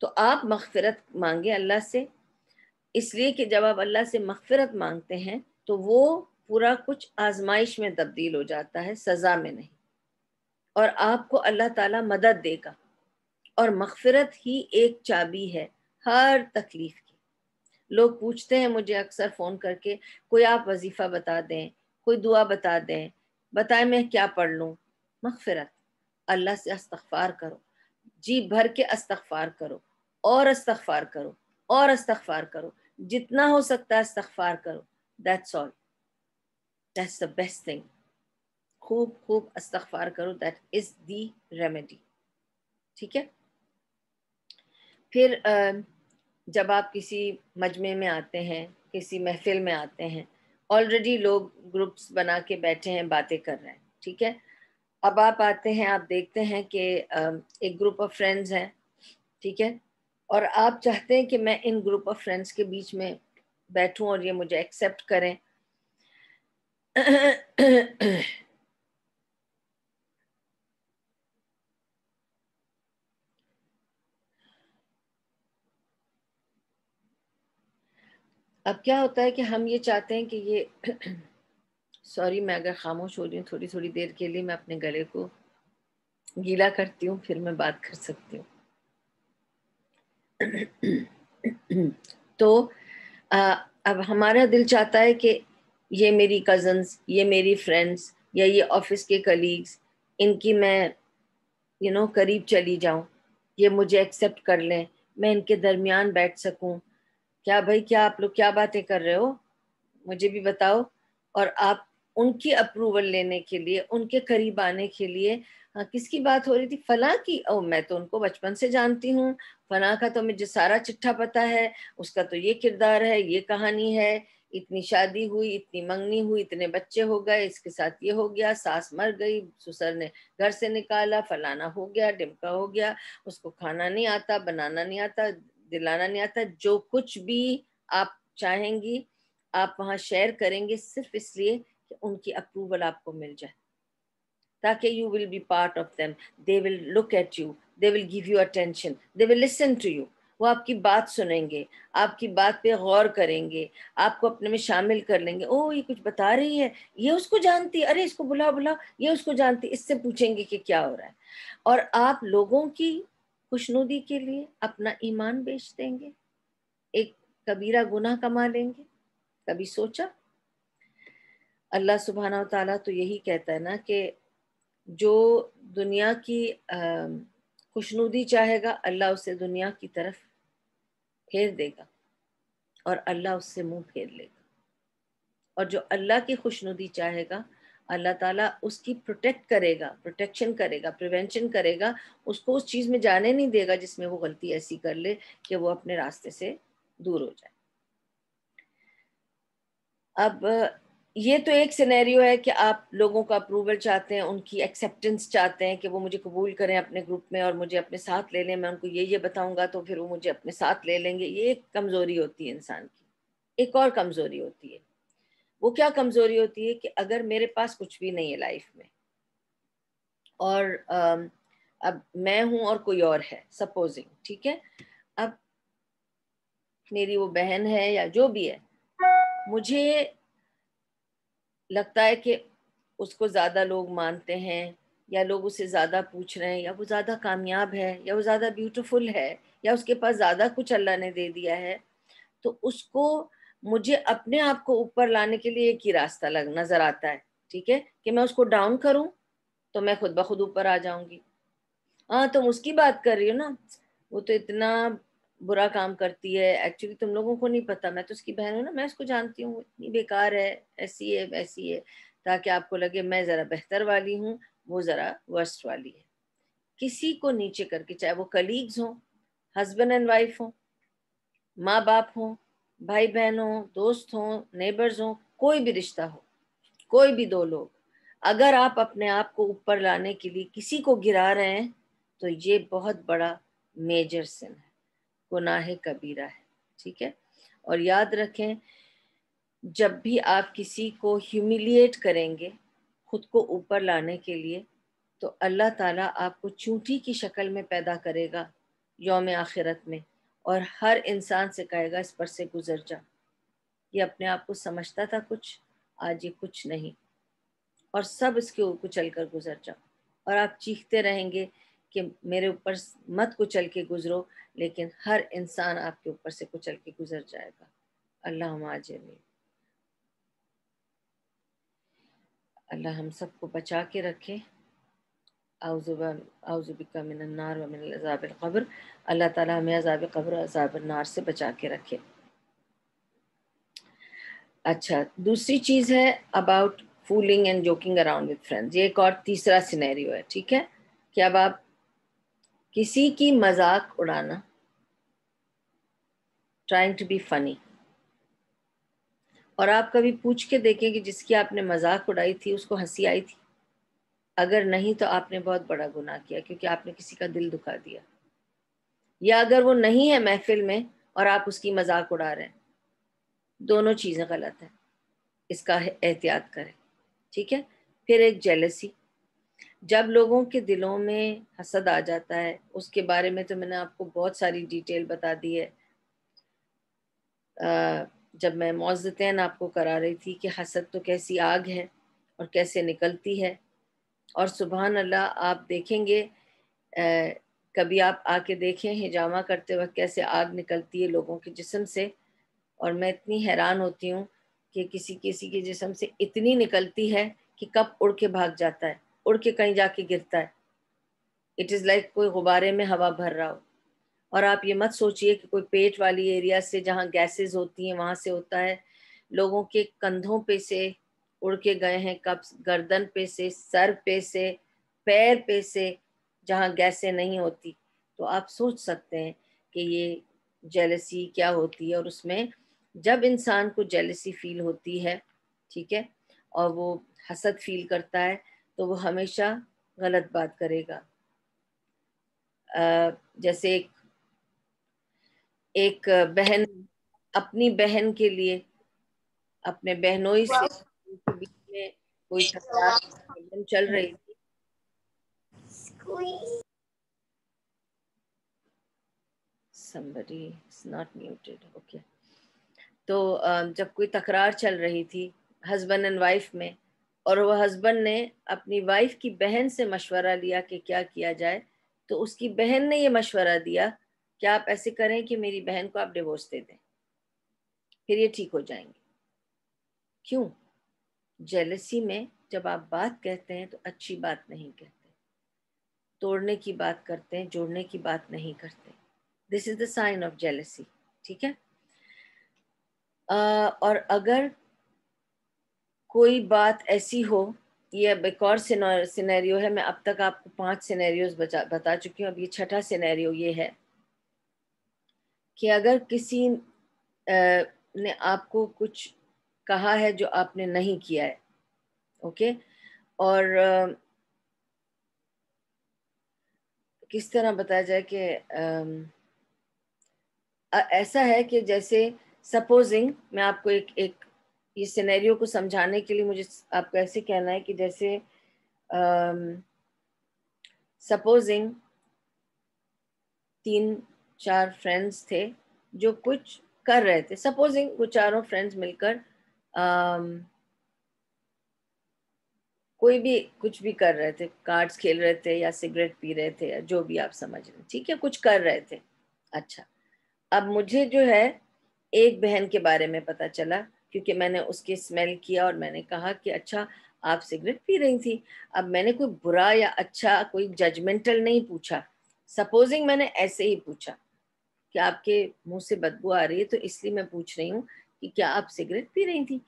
[SPEAKER 1] تو آپ مغفرت مانگیں اللہ سے. اس لیے کہ جب آپ اللہ سے مغفرت مانگتے ہیں تو وہ پورا کچھ آزمائش میں تبدیل ہو جاتا ہے، سزا میں نہیں، اور آپ کو اللہ تعالیٰ مدد دے گا. اور مغفرت ہی ایک چابی ہے ہر تکلیف کی. لوگ پوچھتے ہیں مجھے اکثر فون کر کے، کوئی آپ وظیفہ بتا دیں، کوئی دعا بتا دیں، بتائیں میں کیا پڑھ لوں؟ مغفرت، اللہ سے استغفار کرو، جی بھر کے استغفار کرو، اور استغفار کرو، اور استغفار کرو، جتنا ہو سکتا ہے استغفار کرو. That's all. That's the best thing. خوب خوب استغفار کرو, that is the remedy. ٹھیک ہے. پھر جب آپ کسی مجمع میں آتے ہیں, کسی محفل میں آتے ہیں, آلریڈی لوگ گروپس بنا کے بیٹھے ہیں, باتیں کر رہے ہیں, ٹھیک ہے. اب آپ آتے ہیں, آپ دیکھتے ہیں کہ ایک گروپ آف فرینڈز ہیں, ٹھیک ہے, اور آپ چاہتے ہیں کہ میں ان گروپ آف فرینڈز کے بیچ میں بیٹھوں اور یہ مجھے ایکسیپٹ کریں. اب کیا ہوتا ہے کہ ہم یہ چاہتے ہیں کہ یہ سوری میں اگر خاموش ہو رہی ہوں تھوڑی تھوڑی دیر کے لیے, میں اپنے گلے کو گیلا کرتی ہوں, پھر میں بات کر سکتی ہوں. تو اب ہمارا دل چاہتا ہے کہ یہ میری کزنز, یہ میری فرینڈز, یا یہ آفس کے کلیگز, ان کی میں قریب چلی جاؤں, یہ مجھے ایکسیپٹ کر لیں, میں ان کے درمیان بیٹھ سکوں. کیا بھائی, کیا آپ لوگ کیا باتیں کر رہے ہو, مجھے بھی بتاؤ. اور آپ ان کی اپروول لینے کے لیے, ان کے قریب آنے کے لیے, کس کی بات ہو رہی تھی, فلاں کی, او میں تو ان کو بچپن سے جانتی ہوں, فلاں کا تو مجھے سارا چٹھا پتا ہے, اس کا تو یہ کردار ہے, یہ کہانی ہے, اتنی شادی ہوئی, اتنی منگنی ہوئی, اتنے بچے ہو گئے, اس کے ساتھ یہ ہو گیا, ساس مر گئی, سسر نے گھر سے نکالا, فلانا ہو گیا, ڈمکا ہو گیا, اس کو کھانا نہیں آتا, بنانا نہیں آتا, دلانا نہیں آتا. جو کچھ بھی آپ چاہیں گی آپ وہاں شیئر کریں گے, صرف اس لیے کہ ان کی اپروول آپ کو مل جائے, تاکہ you will be part of them. They will look at you, they will give you attention, they will listen to you. وہ آپ کی بات سنیں گے, آپ کی بات پہ غور کریں گے, آپ کو اپنے میں شامل کر لیں گے. او یہ کچھ بتا رہی ہے, یہ اس کو جانتی, ارے اس کو بلا بلا, یہ اس کو جانتی, اس سے پوچھیں گے کہ کیا ہو رہا ہے. اور آپ لوگوں کی خوشنودی کے لیے اپنا ایمان بیچ دیں گے, ایک کبیرہ گناہ کما لیں گے. کبھی سوچا؟ اللہ سبحانہ و تعالیٰ تو یہی کہتا ہے نا کہ جو دنیا کی خوشنودی چاہے گا, اللہ اسے دنیا کی طرف پھیر دے گا, اور اللہ اس سے منہ پھیر لے گا. اور جو اللہ کی خوشنودی چاہے گا, اللہ تعالیٰ اس کی پروٹیکٹ کرے گا, پروٹیکشن کرے گا, پریونشن کرے گا, اس کو اس چیز میں جانے نہیں دے گا جس میں وہ غلطی ایسی کر لے کہ وہ اپنے راستے سے دور ہو جائے. اب یہ تو ایک سینیریو ہے کہ آپ لوگوں کا اپروول چاہتے ہیں, ان کی ایکسیپٹنس چاہتے ہیں کہ وہ مجھے قبول کریں اپنے گروپ میں اور مجھے اپنے ساتھ لے لیں, میں ان کو یہ بتاؤں گا تو پھر وہ مجھے اپنے ساتھ لے لیں گے. یہ ایک کمزوری ہوتی ہے انسان کی. ایک اور کمزوری ہوتی ہے, وہ کیا کمزوری ہوتی ہے کہ اگر میرے پاس کچھ بھی نہیں ہے لائف میں, اور اب میں ہوں اور کوئی اور ہے, سپوزنگ, ٹھیک ہے, اب میری وہ بہن ہے یا جو بھی ہے, مجھے لگتا ہے کہ اس کو زیادہ لوگ مانتے ہیں, یا لوگ اسے زیادہ پوچھ رہے ہیں, یا وہ زیادہ کامیاب ہے, یا وہ زیادہ بیوٹیفل ہے, یا اس کے پاس زیادہ کچھ اللہ نے دے دیا ہے, تو اس کو مجھے اپنے آپ کو اوپر لانے کے لیے ایک ہی راستہ نظر آتا ہے, ٹھیک ہے, کہ میں اس کو ڈاؤن کروں تو میں خود بخود اوپر آ جاؤں گی. ہاں تم اس کی بات کر رہی ہو نا, وہ تو اتنا برا کام کرتی ہے, ایکچولی تم لوگوں کو نہیں پتا, میں تو اس کی بہن ہوں نا, میں اس کو جانتی ہوں, اتنی بیکار ہے, ایسی ہے ویسی ہے, تاکہ آپ کو لگے میں ذرا بہتر والی ہوں, وہ ذرا ورسٹ والی ہے. کسی کو نیچے کر کے, چاہے وہ کلیگز ہوں, ہسبینڈ اینڈ وائف ہوں, ماں باپ ہوں, بھائی بہن ہوں, دوست ہوں, نیبرز ہوں, کوئی بھی رشتہ ہو, کوئی بھی دو لوگ, اگر آپ اپنے آپ کو اوپر لانے کے لیے کسی کو گرا رہے ہیں تو یہ بہت بڑا میجر سن ہے, گناہ کبیرہ ہے, ٹھیک ہے. اور یاد رکھیں, جب بھی آپ کسی کو ہیومیلیٹ کریں گے خود کو اوپر لانے کے لیے, تو اللہ تعالیٰ آپ کو چونٹی کی شکل میں پیدا کرے گا یوم آخرت میں, اور ہر انسان سے کہے گا اس پر سے گزر جا. یہ اپنے آپ کو سمجھتا تھا کچھ, آج یہ کچھ نہیں, اور سب اس کے اوپر کچل کر گزر جاؤ. اور آپ چیختے رہیں گے کہ میرے اوپر مت کچل کے گزرو, لیکن ہر انسان آپ کے اوپر سے کچل کے گزر جائے گا. اللہم آجرنی. اللہ ہم سب کو بچا کے رکھے. اعوذ بک من النار ومن عذاب القبر. اللہ تعالیٰ ہمیں عذاب قبر اور عذاب النار سے بچا کے رکھے. اچھا، دوسری چیز ہے about fooling and joking around with friends. یہ ایک اور تیسرا سینیریو ہے. ٹھیک ہے کہ اب آپ کسی کی مذاق اڑانا، ٹرائنگ ٹو بی فنی، اور آپ کبھی پوچھ کے دیکھیں کہ جس کی آپ نے مذاق اڑائی تھی اس کو ہنسی آئی تھی؟ اگر نہیں تو آپ نے بہت بڑا گناہ کیا، کیونکہ آپ نے کسی کا دل دکھا دیا. یا اگر وہ نہیں ہے محفل میں اور آپ اس کی مذاق اڑا رہے ہیں، دونوں چیزیں غلط ہیں. اس کا احتیاط کریں. ٹھیک ہے. پھر ایک جیلسی، جب لوگوں کے دلوں میں حسد آ جاتا ہے، اس کے بارے میں تو میں نے آپ کو بہت ساری ڈیٹیل بتا دی ہے جب میں موعظتین آپ کو کرا رہی تھی کہ حسد تو کیسی آگ ہے اور کیسے نکلتی ہے. اور سبحان اللہ آپ دیکھیں گے، کبھی آپ آ کے دیکھیں ہجامہ کرتے وقت کیسے آگ نکلتی ہے لوگوں کے جسم سے. اور میں اتنی حیران ہوتی ہوں کہ کسی کے جسم سے اتنی نکلتی ہے کہ کب اڑ کے بھاگ جاتا ہے، اڑ کے کہیں جا کے گرتا ہے. اٹ از لائک کوئی غبارے میں ہوا بھر رہا ہو. اور آپ یہ مت سوچئے کہ کوئی پیٹ والی ایریا سے جہاں گیسز ہوتی ہیں وہاں سے ہوتا ہے. لوگوں کے کندھوں پہ سے اڑ کے گئے ہیں کپس، گردن پہ سے، سر پہ سے، پیر پہ سے، جہاں گیسیں نہیں ہوتی. تو آپ سوچ سکتے ہیں کہ یہ جیلسی کیا ہوتی ہے. اور اس میں جب انسان کو جیلسی فیل ہوتی ہے، ٹھیک ہے، اور وہ حسد فیل کرتا ہے تو وہ ہمیشہ غلط بات کرے گا. جیسے ایک بہن اپنی بہن کے لیے اپنے بہنوئی سے کے بیچ میں کوئی تکرار چل رہی تھی. somebody is not muted. Okay. تو جب کوئی تکرار چل رہی تھی ہسبینڈ اینڈ وائف میں، اور وہ ہسبینڈ نے اپنی وائف کی بہن سے مشورہ لیا کہ کیا کیا جائے، تو اس کی بہن نے یہ مشورہ دیا کہ آپ ایسے کریں کہ میری بہن کو آپ ڈیورس دے دیں، پھر یہ ٹھیک ہو جائیں گے. کیوں؟ جیلسی میں جب آپ بات کہتے ہیں تو اچھی بات نہیں کہتے، توڑنے کی بات کرتے ہیں، جوڑنے کی بات نہیں کرتے. دس از دا سائن آف جیلسی. ٹھیک ہے. اور اگر کوئی بات ایسی ہو، یہ اب ایک اور سینیریو ہے. میں اب تک آپ کو 5 سینیریوز بتا چکی ہوں. اب یہ 6واں سینیریو یہ ہے کہ اگر کسی نے آپ کو کچھ کہا ہے جو آپ نے نہیں کیا ہے، اوکے، اور کس طرح بتایا جائے کہ ایسا ہے کہ جیسے سپوزنگ میں آپ کو ایک یہ سینیریو کو سمجھانے کے لیے مجھے آپ کو ایسے کہنا ہے کہ جیسے سپوزنگ 3-4 فرینڈس تھے جو کچھ کر رہے تھے. سپوزنگ وہ چاروں فرینڈس مل کر کوئی بھی کچھ بھی کر رہے تھے، کارڈز کھیل رہے تھے یا سگریٹ پی رہے تھے یا جو بھی آپ سمجھ رہے ہیں. ٹھیک ہے، کچھ کر رہے تھے. اچھا، اب مجھے جو ہے ایک بہن کے بارے میں پتا چلا کیونکہ میں نے اس کی اسمیل کیا اور میں نے کہا کہ اچھا آپ سگریٹ پی رہی تھی. اب میں نے کوئی برا یا اچھا کوئی ججمنٹل نہیں پوچھا. سپوزنگ میں نے ایسے ہی پوچھا کہ آپ کے منہ سے بدبو آ رہی ہے تو اس لیے میں پوچھ رہی ہوں کہ کیا آپ سگریٹ پی رہی تھی.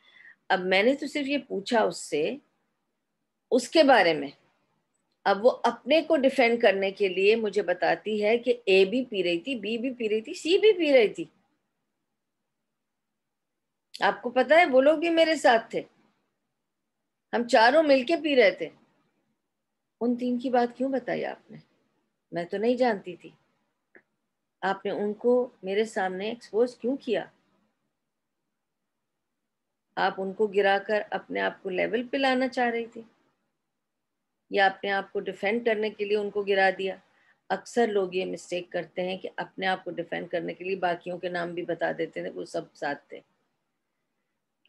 [SPEAKER 1] اب میں نے تو صرف یہ پوچھا اس سے اس کے بارے میں. اب وہ اپنے کو ڈیفینڈ کرنے کے لیے مجھے بتاتی ہے کہ اے بھی پی رہی تھی، بی بھی پی رہی تھی، سی بھی پی رہی تھی. آپ کو پتا ہے وہ لوگ بھی میرے ساتھ تھے، ہم چاروں مل کے پی رہے تھے. ان 3 کی بات کیوں بتائی آپ نے؟ میں تو نہیں جانتی تھی. آپ نے ان کو میرے سامنے ایکسپوز کیوں کیا؟ آپ ان کو گرا کر اپنے آپ کو لیول پہ لانا چاہ رہی تھی یا اپنے آپ کو ڈیفینڈ کرنے کے لیے ان کو گرا دیا؟ اکثر لوگ یہ مسٹیک کرتے ہیں کہ اپنے آپ کو ڈیفینڈ کرنے کے لیے باقیوں کے نام بھی بتا دیتے ہیں وہ سب ساتھ تھے.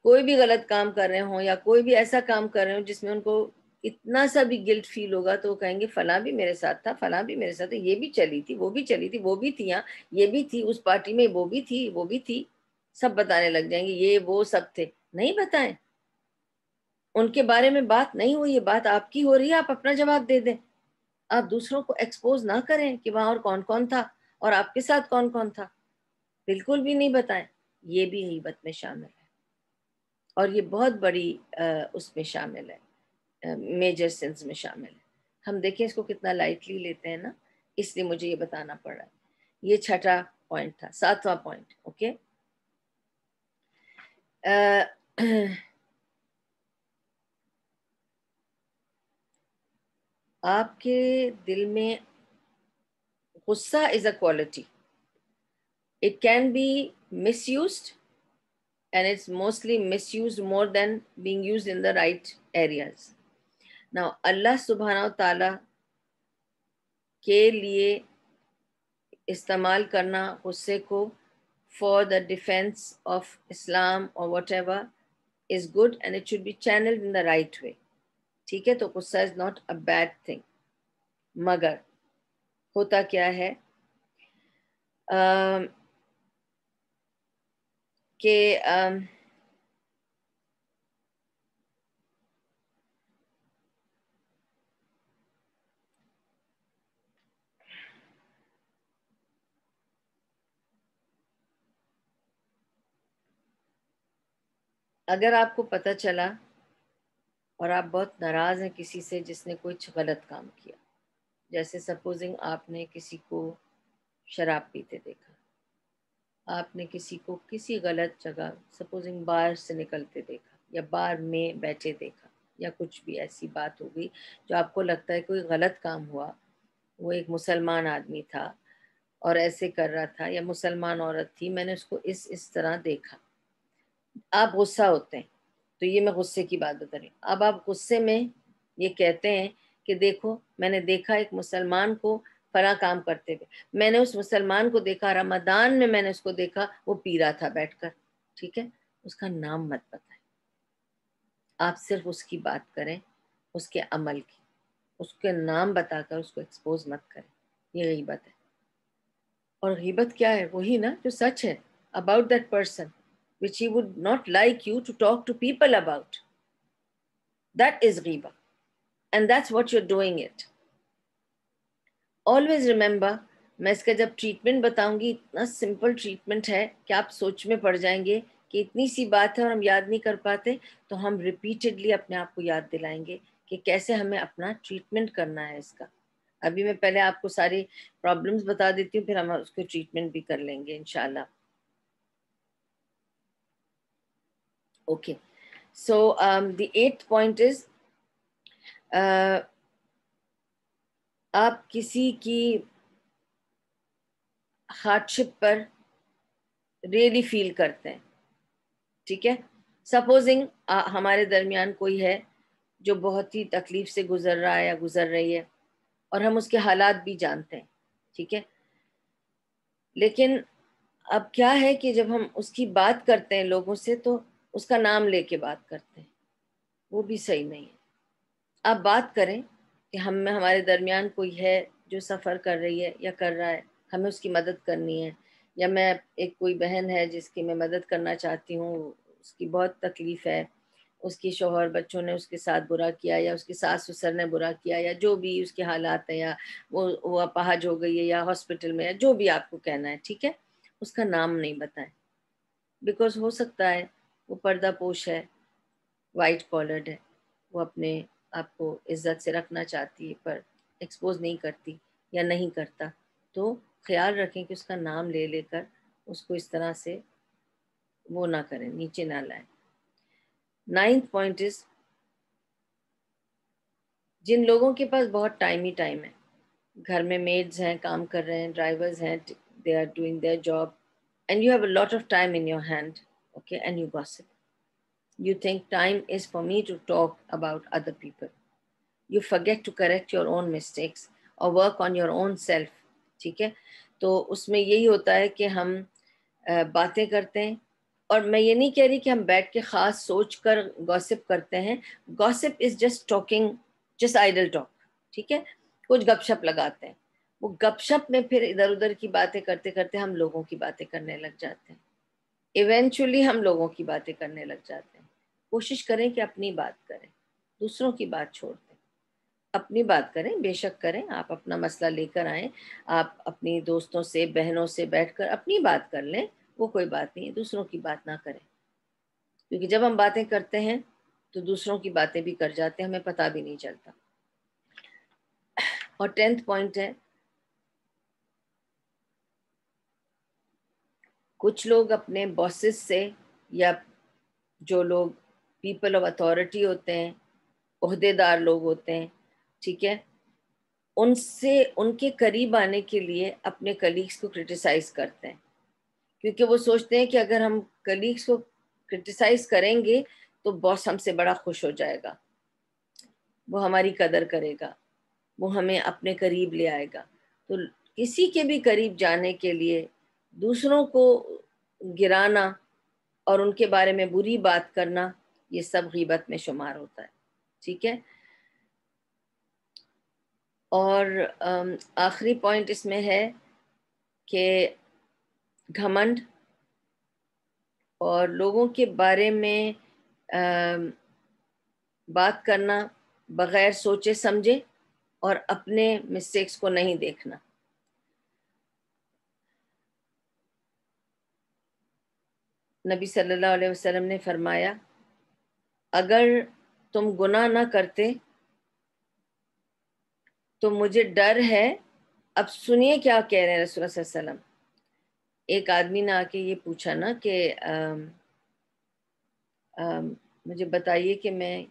[SPEAKER 1] کوئی بھی غلط کام کر رہے ہوں یا کوئی بھی ایسا کام کر رہے ہوں جس میں ان کو اتنا سا بھی گلٹ فیل ہوگا تو وہ کہیں گے فلاں بھی میرے ساتھ تھا، فلاں بھی میرے ساتھ تھا، یہ بھی چلی تھی، وہ بھی چلی تھی، وہ بھی تھی، یہ بھی تھی اس پارٹی میں، وہ بھی تھی، وہ بھی تھی. سب بتانے لگ جائیں گے یہ وہ سب تھے. نہیں بتائیں، ان کے بارے میں بات نہیں ہوئی ہے، بات آپ کی ہو رہی ہے، آپ اپنا جواب دے دیں. آپ دوسروں کو ایکسپوز نہ کریں کہ وہاں اور کون کون تھا اور آپ کے ساتھ کون کون تھا. بالکل بھی نہیں بتائیں. یہ بھی غیبت میں شامل ہے. اور یہ بہت بڑی اس میں شامل ہے، میجر سینس میں شامل ہے. ہم دیکھیں اس کو کتنا لائٹلی لیتے ہیں نا، اس لیے مجھے یہ بتانا پڑا. یہ چھٹا پوائنٹ تھا. ساتواں پوائنٹ، اوکے. آپ کے دل میں غصہ is a quality. It can be misused, and it's mostly misused more than being used in the right areas. Now, اللہ سبحانہ و تعالی کے لیے استعمال کرنا غصے کو for the defense of Islam or whatever is good, and it should be channeled in the right way. ٹھیک ہے، تو غصہ is not a bad thing. مگر ہوتا کیا ہے کہ اگر آپ کو پتہ چلا اور آپ بہت ناراض ہیں کسی سے جس نے کچھ غلط کام کیا، جیسے سپوزنگ آپ نے کسی کو شراب پیتے دیکھا، آپ نے کسی کو کسی غلط جگہ سپوزنگ بار سے نکلتے دیکھا یا بار میں بیٹھے دیکھا، یا کچھ بھی ایسی بات ہو گئی جو آپ کو لگتا ہے کوئی غلط کام ہوا، وہ ایک مسلمان آدمی تھا اور ایسے کر رہا تھا، یا مسلمان عورت تھی، میں نے اس کو اس طرح دیکھا، آپ غصہ ہوتے ہیں. تو یہ میں غصے کی بات بتا رہی ہوں. اب آپ غصے میں یہ کہتے ہیں کہ دیکھو میں نے دیکھا ایک مسلمان کو فلاں کام کرتے ہوئے، میں نے اس مسلمان کو دیکھا رمضان میں نے اس کو دیکھا وہ پی رہا تھا بیٹھ کر. ٹھیک ہے، اس کا نام مت بتائیں، آپ صرف اس کی بات کریں، اس کے عمل کی، اس کے نام بتا کر اس کو ایکسپوز مت کریں. یہ غیبت ہے. اور غیبت کیا ہے؟ وہی نا جو سچ ہے about that person which he would not like you to talk to people about. That is غیبہ, and that's what you're doing it. Always remember, میں اس کا جب ٹریٹمنٹ بتاؤں گی اتنا سمپل ٹریٹمنٹ ہے کہ آپ سوچ میں پڑ جائیں گے کہ اتنی سی بات ہے اور ہم یاد نہیں کر پاتے، تو ہم ریپیٹڈلی اپنے آپ کو یاد دلائیں گے کہ کیسے ہمیں اپنا ٹریٹمنٹ کرنا ہے اس کا. ابھی میں پہلے آپ کو ساری پرابلمس بتا دیتی ہوں، پھر ہم اس کو ٹریٹمنٹ بھی کر لیں گے انشاءاللہ. Okay, so the 8th point is آپ کسی کی ہارڈشپ پر ریئلی فیل کرتے ہیں. ٹھیک ہے، سپوزنگ ہمارے درمیان کوئی ہے جو بہت ہی تکلیف سے گزر رہا ہے یا گزر رہی ہے، اور ہم اس کے حالات بھی جانتے ہیں. ٹھیک ہے، لیکن اب کیا ہے کہ جب ہم اس کی بات کرتے ہیں لوگوں سے تو اس کا نام لے کے بات کرتے ہیں، وہ بھی صحیح نہیں ہے. آپ بات کریں کہ ہمارے درمیان کوئی ہے جو سفر کر رہی ہے یا کر رہا ہے، ہمیں اس کی مدد کرنی ہے، یا میں ایک کوئی بہن ہے جس کی میں مدد کرنا چاہتی ہوں، اس کی بہت تکلیف ہے، اس کی شوہر بچوں نے اس کے ساتھ برا کیا، یا اس کی ساس سسر نے برا کیا، یا جو بھی اس کے حالات ہیں، یا وہ اپاہج ہو گئی ہے یا ہاسپٹل میں، یا جو بھی آپ کو کہنا ہے. ٹھیک ہے، اس کا نام نہیں بتائیں، بیکاز ہو سکتا ہے وہ پردہ پوش ہے، وائٹ کالرڈ ہے، وہ اپنے آپ کو عزت سے رکھنا چاہتی ہے پر ایکسپوز نہیں کرتی یا نہیں کرتا. تو خیال رکھیں کہ اس کا نام لے لے کر اس کو اس طرح سے وہ نہ کریں، نیچے نہ لائیں. 9th پوائنٹ از جن لوگوں کے پاس بہت ٹائم ہی ٹائم ہے، گھر میں میڈز ہیں، کام کر رہے ہیں، ڈرائیورز ہیں، they are doing their job and you have a lot of time in your hand, okay, and you gossip. You think time is for me to talk about other people. You forget to correct your own mistakes or work on your own self. ٹھیک ہے، تو اس میں یہی ہوتا ہے کہ ہم باتیں کرتے ہیں، اور میں یہ نہیں کہہ رہی کہ ہم بیٹھ کے خاص سوچ کر گاسپ کرتے ہیں. Gossip is just talking, just idle talk. ٹھیک ہے، کچھ گپ شپ لگاتے ہیں، وہ گپ شپ میں پھر ادھر ادھر کی باتیں کرتے کرتے ہم لوگوں کی باتیں کرنے لگ جاتے ہیں. ایونچولی ہم لوگوں کی باتیں کرنے لگ جاتے ہیں. کوشش کریں کہ اپنی بات کریں، دوسروں کی بات چھوڑ دیں، اپنی بات کریں. بے شک کریں، آپ اپنا مسئلہ لے کر آئیں، آپ اپنی دوستوں سے بہنوں سے بیٹھ کر اپنی بات کر لیں، وہ کوئی بات نہیں ہے، دوسروں کی بات نہ کریں. کیونکہ جب ہم باتیں کرتے ہیں تو دوسروں کی باتیں بھی کر جاتے ہیں، ہمیں پتہ بھی نہیں چلتا۔ اور 10th پوائنٹ ہے، کچھ لوگ اپنے باسز سے یا جو لوگ پیپل آف اتھارٹی ہوتے ہیں، عہدے دار لوگ ہوتے ہیں، ٹھیک ہے، ان سے ان کے قریب آنے کے لیے اپنے کلیگس کو کرٹیسائز کرتے ہیں، کیونکہ وہ سوچتے ہیں کہ اگر ہم کلیگس کو کرٹیسائز کریں گے تو باس ہم سے بڑا خوش ہو جائے گا، وہ ہماری قدر کرے گا، وہ ہمیں اپنے قریب لے آئے گا۔ تو کسی کے بھی قریب جانے کے لیے دوسروں کو گرانا اور ان کے بارے میں بری بات کرنا، یہ سب غیبت میں شمار ہوتا ہے، ٹھیک ہے۔ اور آخری پوائنٹ اس میں ہے کہ گھمنڈ اور لوگوں کے بارے میں بات کرنا بغیر سوچے سمجھے اور اپنے مسٹیکس کو نہیں دیکھنا۔ نبی صلی اللہ علیہ وسلم نے فرمایا، اگر تم گناہ نہ کرتے تو مجھے ڈر ہے۔ اب سنیے کیا کہہ رہے ہیں رسول اللہ صلی اللہ علیہ وسلم۔ ایک آدمی نے آ کے یہ پوچھا نا کہ مجھے بتائیے کہ میں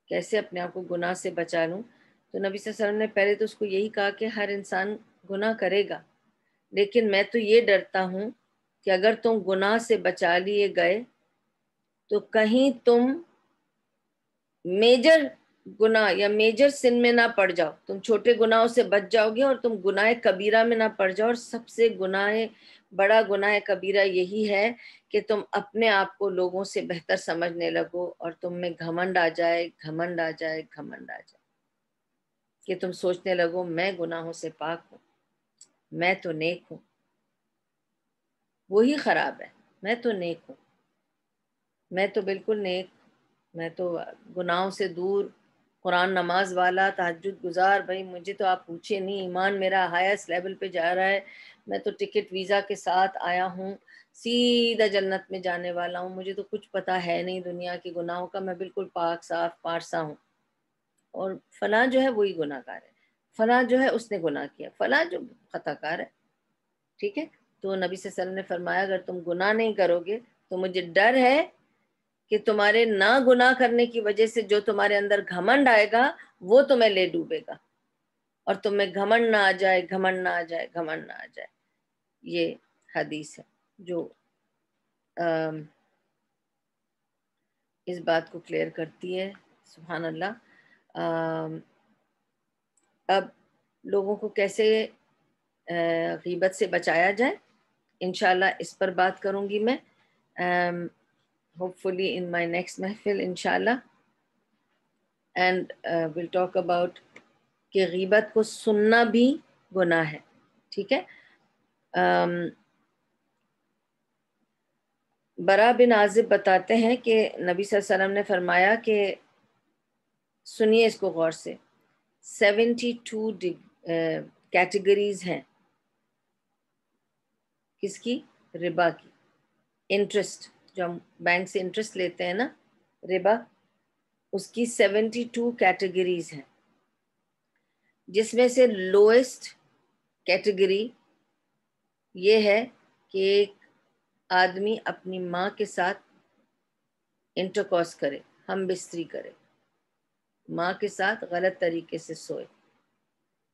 [SPEAKER 1] کیسے اپنے آپ کو گناہ سے بچا لوں، تو نبی صلی اللہ علیہ وسلم نے پہلے تو اس کو یہی کہا کہ ہر انسان گناہ کرے گا، لیکن میں تو یہ ڈرتا ہوں کہ اگر تم گناہ سے بچا لیے گئے تو کہیں تم میجر گناہ یا میجر سن میں نہ پڑ جاؤ، تم چھوٹے گناہوں سے بچ جاؤ گے اور تم گناہ کبیرہ میں نہ پڑ جاؤ۔ اور سب سے بڑا گناہ کبیرہ یہی ہے کہ تم اپنے آپ کو لوگوں سے بہتر سمجھنے لگو اور تم میں گھمنڈ آ جائے، گھمنڈ آ جائے، گھمنڈ آ جائے، کہ تم سوچنے لگو میں گناہوں سے پاک ہوں، میں تو نیک ہوں۔ وہی خراب ہے، میں تو نیک ہوں، میں تو بالکل نیک، میں تو گناہوں سے دور، قرآن نماز والا، تہجد گزار، بھائی مجھے تو آپ پوچھے نہیں، ایمان میرا ہائیسٹ لیول پہ جا رہا ہے، میں تو ٹکٹ ویزا کے ساتھ آیا ہوں، سیدھا جنت میں جانے والا ہوں، مجھے تو کچھ پتا ہے نہیں دنیا کے گناہوں کا، میں بالکل پاک صاف پارسا ہوں۔ اور فلاں جو ہے وہی گناہ گار ہے، فلاں جو ہے اس نے گناہ کیا، فلاں جو خطا کار ہے، ٹھیک ہے۔ تو نبی صلی اللہ علیہ وسلم نے فرمایا اگر تم گناہ نہیں کرو گے تو مجھے ڈر ہے کہ تمہارے نہ گناہ کرنے کی وجہ سے جو تمہارے اندر گھمنڈ آئے گا وہ تمہیں لے ڈوبے گا، اور تم میں گھمنڈ نہ آ جائے، گھمنڈ نہ آ جائے، گھمنڈ نہ آ جائے۔ یہ حدیث ہے جو اس بات کو کلیئر کرتی ہے۔ سبحان اللہ۔ اب لوگوں کو کیسے غیبت سے بچایا جائے، انشاءاللہ اس پر بات کروں گی میں، hope fully in my next محفل انشاءاللہ، اینڈ ویل ٹاک اباؤٹ کہ غیبت کو سننا بھی گناہ ہے، ٹھیک ہے۔ برا بن عازب بتاتے ہیں کہ نبی صلی اللہ علیہ وسلم نے فرمایا کہ سنیے اس کو غور سے، 72 کیٹیگریز ہیں کس کی؟ ربا کی، انٹرسٹ، جو ہم بینک سے انٹرسٹ لیتے ہیں نا، ربا، اس کی 72 کیٹیگریز ہیں، جس میں سے لوئسٹ کیٹیگری یہ ہے کہ ایک آدمی اپنی ماں کے ساتھ انٹرکورس کرے، ہم بستری کرے، ماں کے ساتھ غلط طریقے سے سوئے،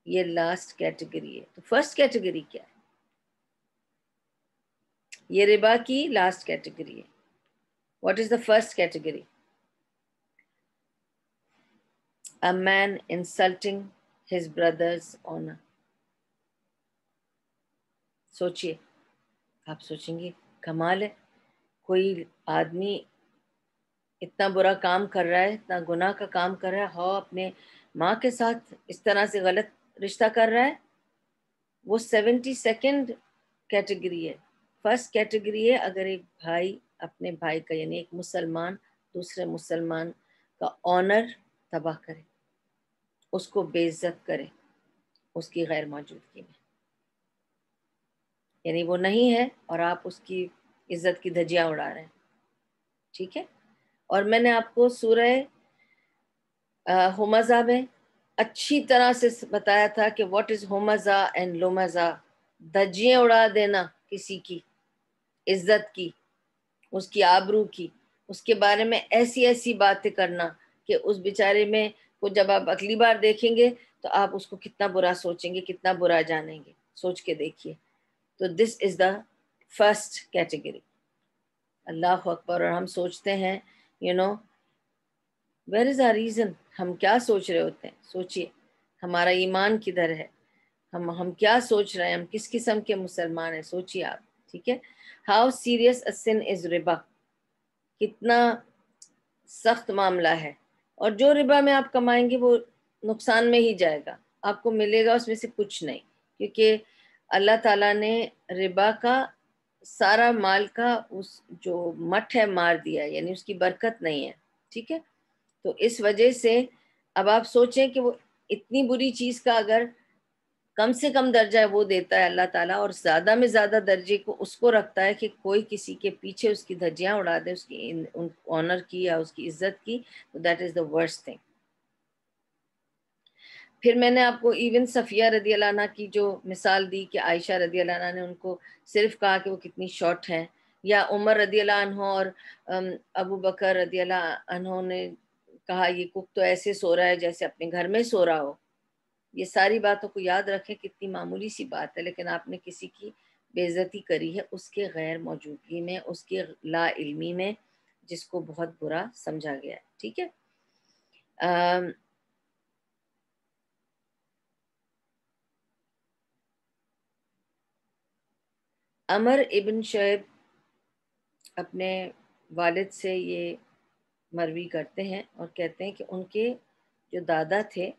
[SPEAKER 1] یہ لاسٹ کیٹیگری ہے۔ تو فرسٹ کیٹیگری کیا ہے؟ یہ ربا کی لاسٹ کیٹیگری ہے۔ What is the first category? A man insulting his brother's honor۔ سوچئے، آپ سوچیں گے کمال ہے، کوئی آدمی اتنا برا کام کر رہا ہے، اتنا گناہ کا کام کر رہا ہے، ہاں اپنے ماں کے ساتھ اس طرح سے غلط رشتہ کر رہا ہے، وہ 72 کیٹیگری ہے۔ فرسٹ کیٹیگری ہے اگر ایک بھائی اپنے بھائی کا، یعنی ایک مسلمان دوسرے مسلمان کا آنر تباہ کرے، اس کو بے عزت کرے اس کی غیر موجودگی میں، یعنی وہ نہیں ہے اور آپ اس کی عزت کی دھجیاں اڑا رہے ہیں، ٹھیک ہے. اور میں نے آپ کو سورہ ہمزہ میں اچھی طرح سے بتایا تھا کہ واٹ از ہمزہ اینڈ لمزہ. دھجیاں اڑا دینا کسی کی عزت کی، اس کی آبرو کی، اس کے بارے میں ایسی ایسی باتیں کرنا کہ اس بیچارے میں کو جب آپ اگلی بار دیکھیں گے تو آپ اس کو کتنا برا سوچیں گے، کتنا برا جانیں گے. سوچ کے دیکھیے. تو دس از دا فرسٹ کیٹیگری. اللہ اکبر. اور ہم سوچتے ہیں ویئر از آر ریزن. ہم کیا سوچ رہے ہوتے ہیں؟ سوچئے ہمارا ایمان کدھر ہے، ہم کیا سوچ رہے ہیں، ہم کس قسم کے مسلمان ہیں. سوچئے آپ. ٹھیک ہے. How serious a sin is ربا. کتنا سخت معاملہ ہے. اور جو ربا میں آپ کمائیں گے وہ نقصان میں ہی جائے گا، آپ کو ملے گا اس میں سے کچھ نہیں. کیونکہ اللہ تعالیٰ نے ربا کا سارا مال کا اس جو مٹھ ہے مار دیا، یعنی اس کی برکت نہیں ہے. ٹھیک ہے. تو اس وجہ سے اب آپ سوچیں کہ وہ اتنی بری چیز کا اگر کم سے کم درجہ وہ دیتا ہے اللہ تعالیٰ، اور زیادہ میں زیادہ درجے کو اس کو رکھتا ہے کہ کوئی کسی کے پیچھے اس کی دھجیاں اڑا دے، اس کی آنر کی یا اس کی عزت کی، تو that is the worst thing. پھر میں نے آپ کو ایون صفیہ رضی اللہ عنہ کی جو مثال دی کہ عائشہ رضی اللہ عنہ نے ان کو صرف کہا کہ وہ کتنی شارٹ ہیں، یا عمر رضی اللہ عنہ اور ابو بکر رضی اللہ عنہ نے کہا یہ کک تو ایسے سو رہا ہے جیسے اپنے گھر میں سو رہا ہو. یہ ساری باتوں کو یاد رکھیں، کتنی معمولی سی بات ہے، لیکن آپ نے کسی کی بے عزتی کری ہے اس کے غیر موجودگی میں، اس کے لا علمی میں، جس کو بہت برا سمجھا گیا ہے. ٹھیک ہے. عمر ابن شعیب اپنے والد سے یہ مروی کرتے ہیں اور کہتے ہیں کہ ان کے جو دادا تھے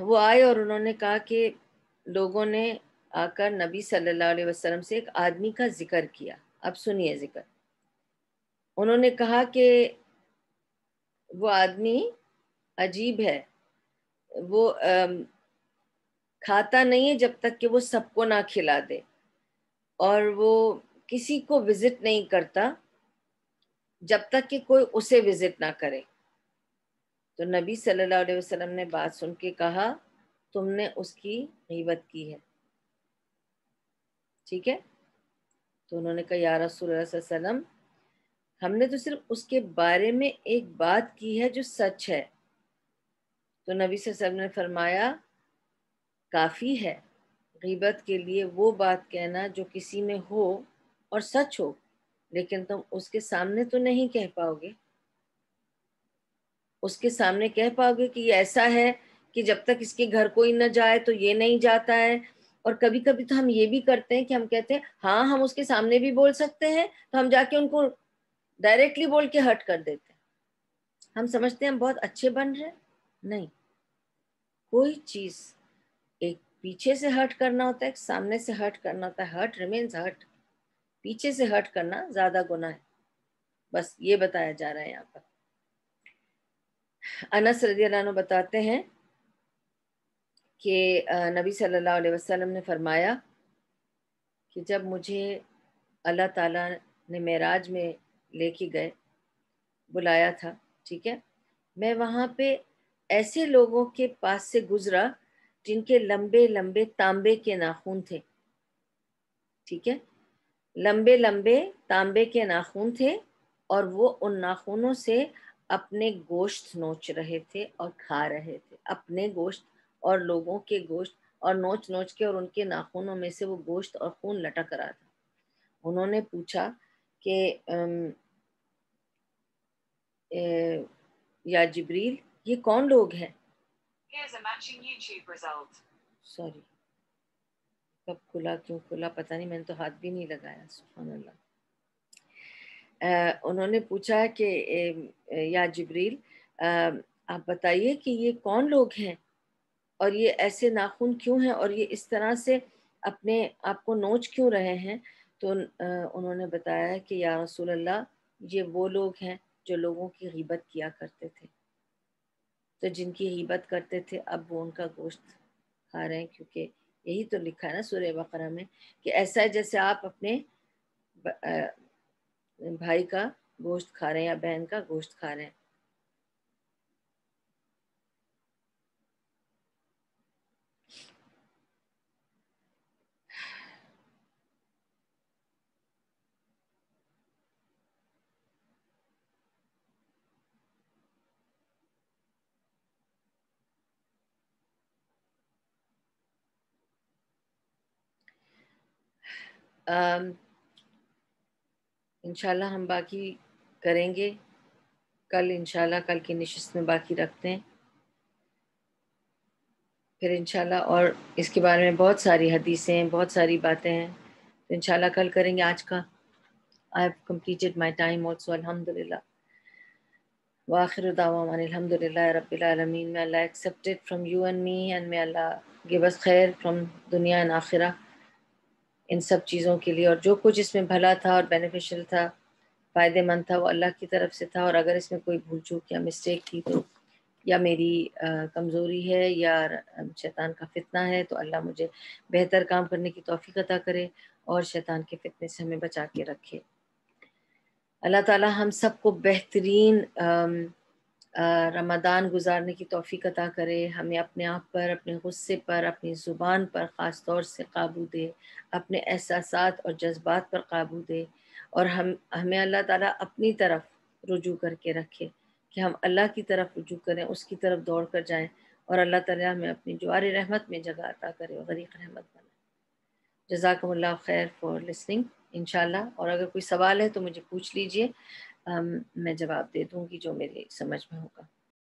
[SPEAKER 1] وہ آئے اور انہوں نے کہا کہ لوگوں نے آ کر نبی صلی اللہ علیہ وسلم سے ایک آدمی کا ذکر کیا. اب سنیے ذکر. انہوں نے کہا کہ وہ آدمی عجیب ہے، وہ کھاتا نہیں ہے جب تک کہ وہ سب کو نہ کھلا دے، اور وہ کسی کو وزٹ نہیں کرتا جب تک کہ کوئی اسے وزٹ نہ کرے. تو نبی صلی اللہ علیہ وسلم نے بات سن کے کہا تم نے اس کی غیبت کی ہے. ٹھیک ہے. تو انہوں نے کہا یا رسول اللہ صلی اللہ علیہ وسلم ہم نے تو صرف اس کے بارے میں ایک بات کی ہے جو سچ ہے. تو نبی صلی اللہ علیہ وسلم نے فرمایا کافی ہے غیبت کے لیے وہ بات کہنا جو کسی میں ہو اور سچ ہو، لیکن تم اس کے سامنے تو نہیں کہہ پاؤ گے. اس کے سامنے کہہ پاؤ گے کہ یہ ایسا ہے کہ جب تک اس کے گھر کوئی نہ جائے تو یہ نہیں جاتا ہے. اور کبھی کبھی تو ہم یہ بھی کرتے ہیں کہ ہم کہتے ہیں ہاں ہم اس کے سامنے بھی بول سکتے ہیں، تو ہم جا کے ان کو ڈائریکٹلی بول کے ہرٹ کر دیتے ہیں. ہم سمجھتے ہیں ہم بہت اچھے بن رہے ہیں. نہیں، کوئی چیز ایک پیچھے سے ہرٹ کرنا ہوتا ہے، ایک سامنے سے ہرٹ کرنا ہوتا ہے. Hurt remains hurt. پیچھے سے ہرٹ کرنا زیادہ گناہ ہے. بس یہ بتایا جا رہا ہے یہاں پر. انس رضی اللہ عنہ بتاتے ہیں کہ نبی صلی اللہ علیہ وسلم نے فرمایا کہ جب مجھے اللہ تعالیٰ نے معراج میں لے کے گئے، بلایا تھا، ٹھیک ہے، میں وہاں پہ ایسے لوگوں کے پاس سے گزرا جن کے لمبے لمبے تانبے کے ناخن تھے. ٹھیک ہے. لمبے لمبے تانبے کے ناخن تھے اور وہ ان ناخنوں سے اپنے گوشت نوچ رہے تھے اور کھا رہے تھے. اپنے گوشت اور لوگوں کے گوشت اور نوچ نوچ کے، اور ان کے ناخنوں میں سے وہ گوشت اور خون لٹک رہا تھا. انہوں نے پوچھا کہ یا جبریل یہ کون لوگ ہیں؟ سوری کب کھلا کیوں کھلا پتہ نہیں، میں نے تو ہاتھ بھی نہیں لگایا. سبحان اللہ. انہوں نے پوچھا کہ یا جبریل آپ بتائیے کہ یہ کون لوگ ہیں اور یہ ایسے ناخن کیوں ہیں اور یہ اس طرح سے اپنے آپ کو نوچ کیوں رہے ہیں؟ تو انہوں نے بتایا کہ یا رسول اللہ یہ وہ لوگ ہیں جو لوگوں کی غیبت کیا کرتے تھے. تو جن کی غیبت کرتے تھے اب وہ ان کا گوشت کھا رہے ہیں، کیونکہ یہی تو لکھا ہے نا سورہ بقرہ میں کہ ایسا ہے جیسے آپ اپنے بھائی کا گوشت کھا رہے ہیں یا بہن کا گوشت کھا رہے ہیں. انشاءاللہ ہم باقی کریں گے کل، انشاءاللہ کل کی نشست میں باقی رکھتے ہیں پھر انشاءاللہ. اور اس کے بارے میں بہت ساری حدیثیں ہیں، بہت ساری باتیں ہیں، تو انشاءاللہ کل کریں گے. آج کا I have completed my time also, alhamdulillah. وآخر دعوانا الحمدللہ رب العالمین. May Allah accept it from you and me, and may Allah give us خیر from دنیا and آخرہ ان سب چیزوں کے لیے. اور جو کچھ اس میں بھلا تھا اور بینیفیشل تھا، فائدے مند تھا، وہ اللہ کی طرف سے تھا. اور اگر اس میں کوئی بھول چوک یا مسٹیک تھی تو یا میری کمزوری ہے یا شیطان کا فتنہ ہے، تو اللہ مجھے بہتر کام کرنے کی توفیق عطا کرے اور شیطان کے فتنے سے ہمیں بچا کے رکھے. اللہ تعالی ہم سب کو بہترین رمضان گزارنے کی توفیق عطا کرے. ہمیں اپنے آپ پر، اپنے غصے پر، اپنی زبان پر خاص طور سے قابو دے، اپنے احساسات اور جذبات پر قابو دے، اور ہمیں اللہ تعالیٰ اپنی طرف رجوع کر کے رکھے کہ ہم اللہ کی طرف رجوع کریں، اس کی طرف دوڑ کر جائیں، اور اللہ تعالیٰ ہمیں اپنی جوار رحمت میں جگہ عطا کرے اور غریق رحمت بنائے. جزاکم اللہ خیر فار لسننگ انشاءاللہ. اور اگر کوئی سوال ہے تو مجھے پوچھ لیجئے، میں جواب دے دوں گی جو میری سمجھ میں ہوگا.